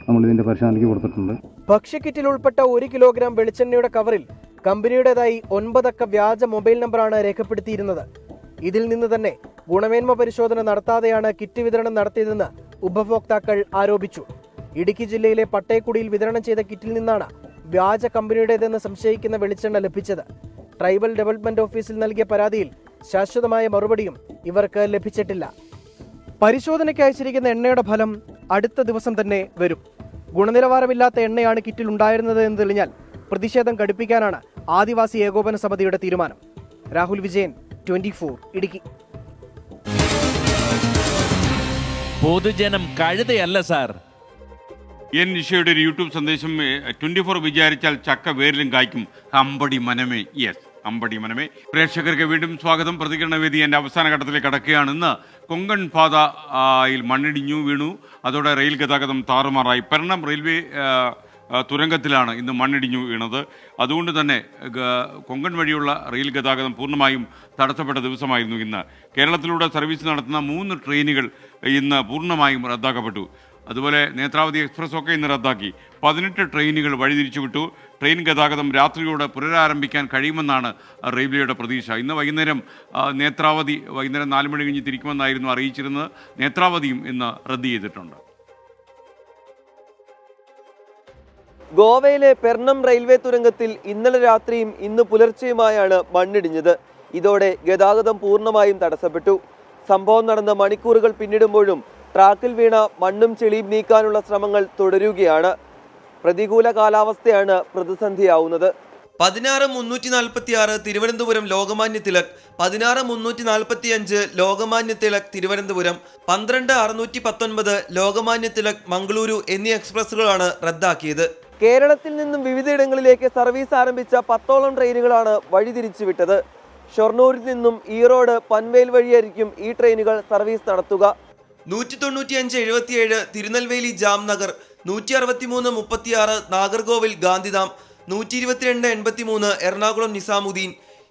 നമ്മൾ ഇതിൻ്റെ പരിശോധനയ്ക്ക് കൊടുത്തിട്ടുണ്ട്. ഭക്ഷ്യക്കിറ്റിൽ ഉൾപ്പെട്ട 1 കിലോഗ്രാം വെളിച്ചെണ്ണയുടെ കവറിൽ കമ്പനിയുടേതായി 9 അക്ക വ്യാജ മൊബൈൽ നമ്പറാണ് രേഖപ്പെടുത്തിയിരുന്നത്. ഇതിൽ നിന്ന് തന്നെ ഗുണമേന്മ പരിശോധന നടത്താതെയാണ് കിറ്റ് വിതരണം നടത്തിയതെന്ന് ഉപഭോക്താക്കൾ ആരോപിച്ചു. ഇടുക്കി ജില്ലയിലെ പട്ടേക്കുടിയിൽ വിതരണം ചെയ്ത കിറ്റിൽ നിന്നാണ് വ്യാജ കമ്പനിയുടേതെന്ന് സംശയിക്കുന്ന വെളിച്ചെണ്ണ ലഭിച്ചത്. ട്രൈബൽ ഡെവലപ്മെന്റ് ഓഫീസിൽ നൽകിയ പരാതിയിൽ ശാശ്വതമായ മറുപടിയും ഇവർക്ക് ലഭിച്ചിട്ടില്ല. പരിശോധനയ്ക്ക് അയച്ചിരിക്കുന്ന എണ്ണയുടെ ഫലം അടുത്ത ദിവസം തന്നെ വരും. ഗുണനിലവാരമില്ലാത്ത എണ്ണയാണ് കിറ്റിൽ ഉണ്ടായിരുന്നത് എന്ന് തെളിഞ്ഞാൽ പ്രതിഷേധം കടുപ്പിക്കാനാണ് ആദിവാസി ഏകോപന സമിതിയുടെ തീരുമാനം. രാഹുൽ വിജയൻ, 24 ഇടുക്കി. പൊതുജനം കഴുതയല്ല സാർ. എൻ നിഷയുടെ ഒരു യൂട്യൂബ് സന്ദേശം 24 വിചാരിച്ചാൽ ചക്ക വേരിലും കായ്ക്കും. അമ്പടി മനമേ. യെസ്, അമ്പടി മനമേ. പ്രേക്ഷകർക്ക് വീണ്ടും സ്വാഗതം. പ്രതികരണ വേദി എൻ്റെ അവസാന ഘട്ടത്തിലേക്ക് കടക്കുകയാണ്. ഇന്ന് കൊങ്കൺ പാതയിൽ മണ്ണിടിഞ്ഞു വീണു. അതോടെ റെയിൽ ഗതാഗതം താറുമാറായി. പെർണം റെയിൽവേ തുരങ്കത്തിലാണ് ഇന്ന് മണ്ണിടിഞ്ഞു വീണത്. അതുകൊണ്ട് തന്നെ കൊങ്കൺ വഴിയുള്ള റെയിൽ ഗതാഗതം പൂർണ്ണമായും തടസ്സപ്പെട്ട ദിവസമായിരുന്നു ഇന്ന്. കേരളത്തിലൂടെ സർവീസ് നടത്തുന്ന 3 ട്രെയിനുകൾ ഇന്ന് പൂർണ്ണമായും റദ്ദാക്കപ്പെട്ടു. അതുപോലെ നേത്രാവതി എക്സ്പ്രസ് ഒക്കെ ഇന്ന് റദ്ദാക്കി. 18 ട്രെയിനുകൾ വഴിതിരിച്ചുവിട്ടു. ട്രെയിൻ ഗതാഗതം രാത്രിയോടെ പുനരാരംഭിക്കാൻ കഴിയുമെന്നാണ് റെയിൽവേയുടെ പ്രതീക്ഷ. ഇന്ന് വൈകുന്നേരം നേത്രാവതി വൈകുന്നേരം 4 മണി കഴിഞ്ഞ് തിരിക്കുമെന്നായിരുന്നു അറിയിച്ചിരുന്നത്. നേത്രാവതിയും ഇന്ന് റദ്ദ് ചെയ്തിട്ടുണ്ട്. ഗോവയിലെ പെർണം റെയിൽവേ തുരങ്കത്തിൽ ഇന്നലെ രാത്രിയും ഇന്ന് പുലർച്ചെയുമായാണ് മണ്ണിടിഞ്ഞത്. ഇതോടെ ഗതാഗതം പൂർണ്ണമായും തടസ്സപ്പെട്ടു. സംഭവം നടന്ന മണിക്കൂറുകൾ പിന്നിടുമ്പോഴും ട്രാക്കിൽ വീണ മണ്ണും ചെളിയും നീക്കാനുള്ള ശ്രമങ്ങൾ തുടരുകയാണ്. പ്രതികൂല കാലാവസ്ഥയാണ് പ്രതിസന്ധിയാവുന്നത്. 16-346 തിരുവനന്തപുരം ലോകമാന്യ തിലക്, 16-345 ലോകമാന്യ തിലക് തിരുവനന്തപുരം, 12-619 ലോകമാന്യ തിലക് മംഗളൂരു എന്നീ എക്സ്പ്രസുകളാണ് റദ്ദാക്കിയത്. കേരളത്തിൽ നിന്നും വിവിധയിടങ്ങളിലേക്ക് സർവീസ് ആരംഭിച്ച 10ഓളം ട്രെയിനുകളാണ് വഴിതിരിച്ചുവിട്ടത്. ഷൊർണൂരിൽ നിന്നും ഈറോഡ്, പൻവേൽ വഴിയായിരിക്കും ഈ ട്രെയിനുകൾ സർവീസ് നടത്തുക. 195-77 തിരുനെൽവേലി ജാംനഗർ, 163-36 നാഗർകോവിൽ ഗാന്ധിധാം, 122-83 എറണാകുളം നിസാമുദ്ദീൻ,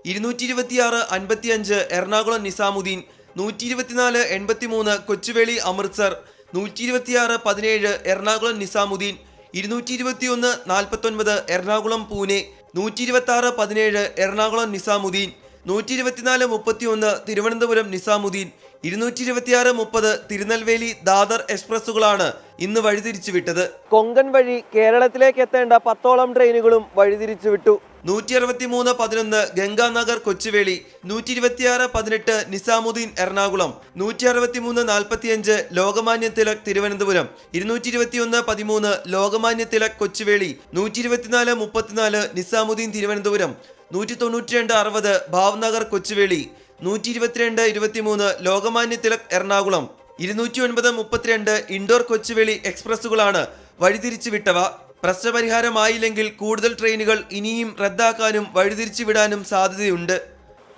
226-55 എറണാകുളം നിസാമുദ്ദീൻ, 124-83 കൊച്ചുവേളി അമൃത്സർ, 126-17 എറണാകുളം നിസാമുദ്ദീൻ, 221-49 എറണാകുളം പൂനെ, 126-17 എറണാകുളം നിസാമുദ്ദീൻ, 124-31 തിരുവനന്തപുരം നിസാമുദ്ദീൻ, 226-30 തിരുനെൽവേലി ദാദർ എക്സ്പ്രസുകളാണ് ഇന്ന് വഴിതിരിച്ചുവിട്ടത്. കൊങ്കൺ വഴി കേരളത്തിലേക്ക് എത്തേണ്ട 10ഓളം ട്രെയിനുകളും വഴിതിരിച്ചുവിട്ടു. 163-11 ഗംഗാനഗർ കൊച്ചുവേളി, 126-18 നിസാമുദ്ദീൻ എറണാകുളം, 163-45 ലോകമാന്യ തിലക് തിരുവനന്തപുരം, 221-13 ലോകമാന്യ തിലക് കൊച്ചുവേളി, 124-34 നിസാമുദ്ദീൻ തിരുവനന്തപുരം, 192-60 ഭാവ്നഗർ കൊച്ചുവേളി, 122-23 ലോകമാന്യ തിലക് എറണാകുളം, 209-32 ഇൻഡോർ കൊച്ചുവേളി എക്സ്പ്രസുകളാണ് വഴിതിരിച്ചുവിട്ടവ. പ്രശ്നപരിഹാരമായില്ലെങ്കിൽ കൂടുതൽ ട്രെയിനുകൾ ഇനിയും റദ്ദാക്കാനും വഴിതിരിച്ചുവിടാനും സാധ്യതയുണ്ട്.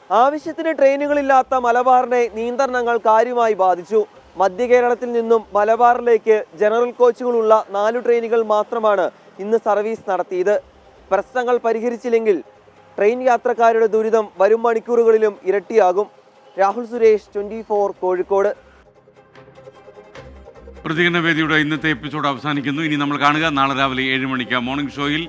ആവശ്യത്തിന് ട്രെയിനുകളില്ലാത്ത മലബാറിനെ നിയന്ത്രണങ്ങൾ കാര്യമായി ബാധിച്ചു. മധ്യ കേരളത്തിൽ നിന്നും മലബാറിലേക്ക് ജനറൽ കോച്ചുകളുള്ള 4 ട്രെയിനുകൾ മാത്രമാണ് ഇന്ന് സർവീസ് നടത്തിയത്. പ്രശ്നങ്ങൾ പരിഹരിച്ചില്ലെങ്കിൽ ട്രെയിൻ യാത്രക്കാരുടെ ദുരിതം വരും മണിക്കൂറുകളിലും ഇരട്ടിയാകും. രാഹുൽ സുരേഷ്, 24 കോഴിക്കോട്. പ്രതികരണ വേദിയുടെ ഇന്നത്തെ എപ്പിസോഡ് അവസാനിക്കുന്നു. ഇനി നമ്മൾ കാണുക നാളെ രാവിലെ 7 മണിക്ക് മോർണിംഗ് ഷോയിൽ.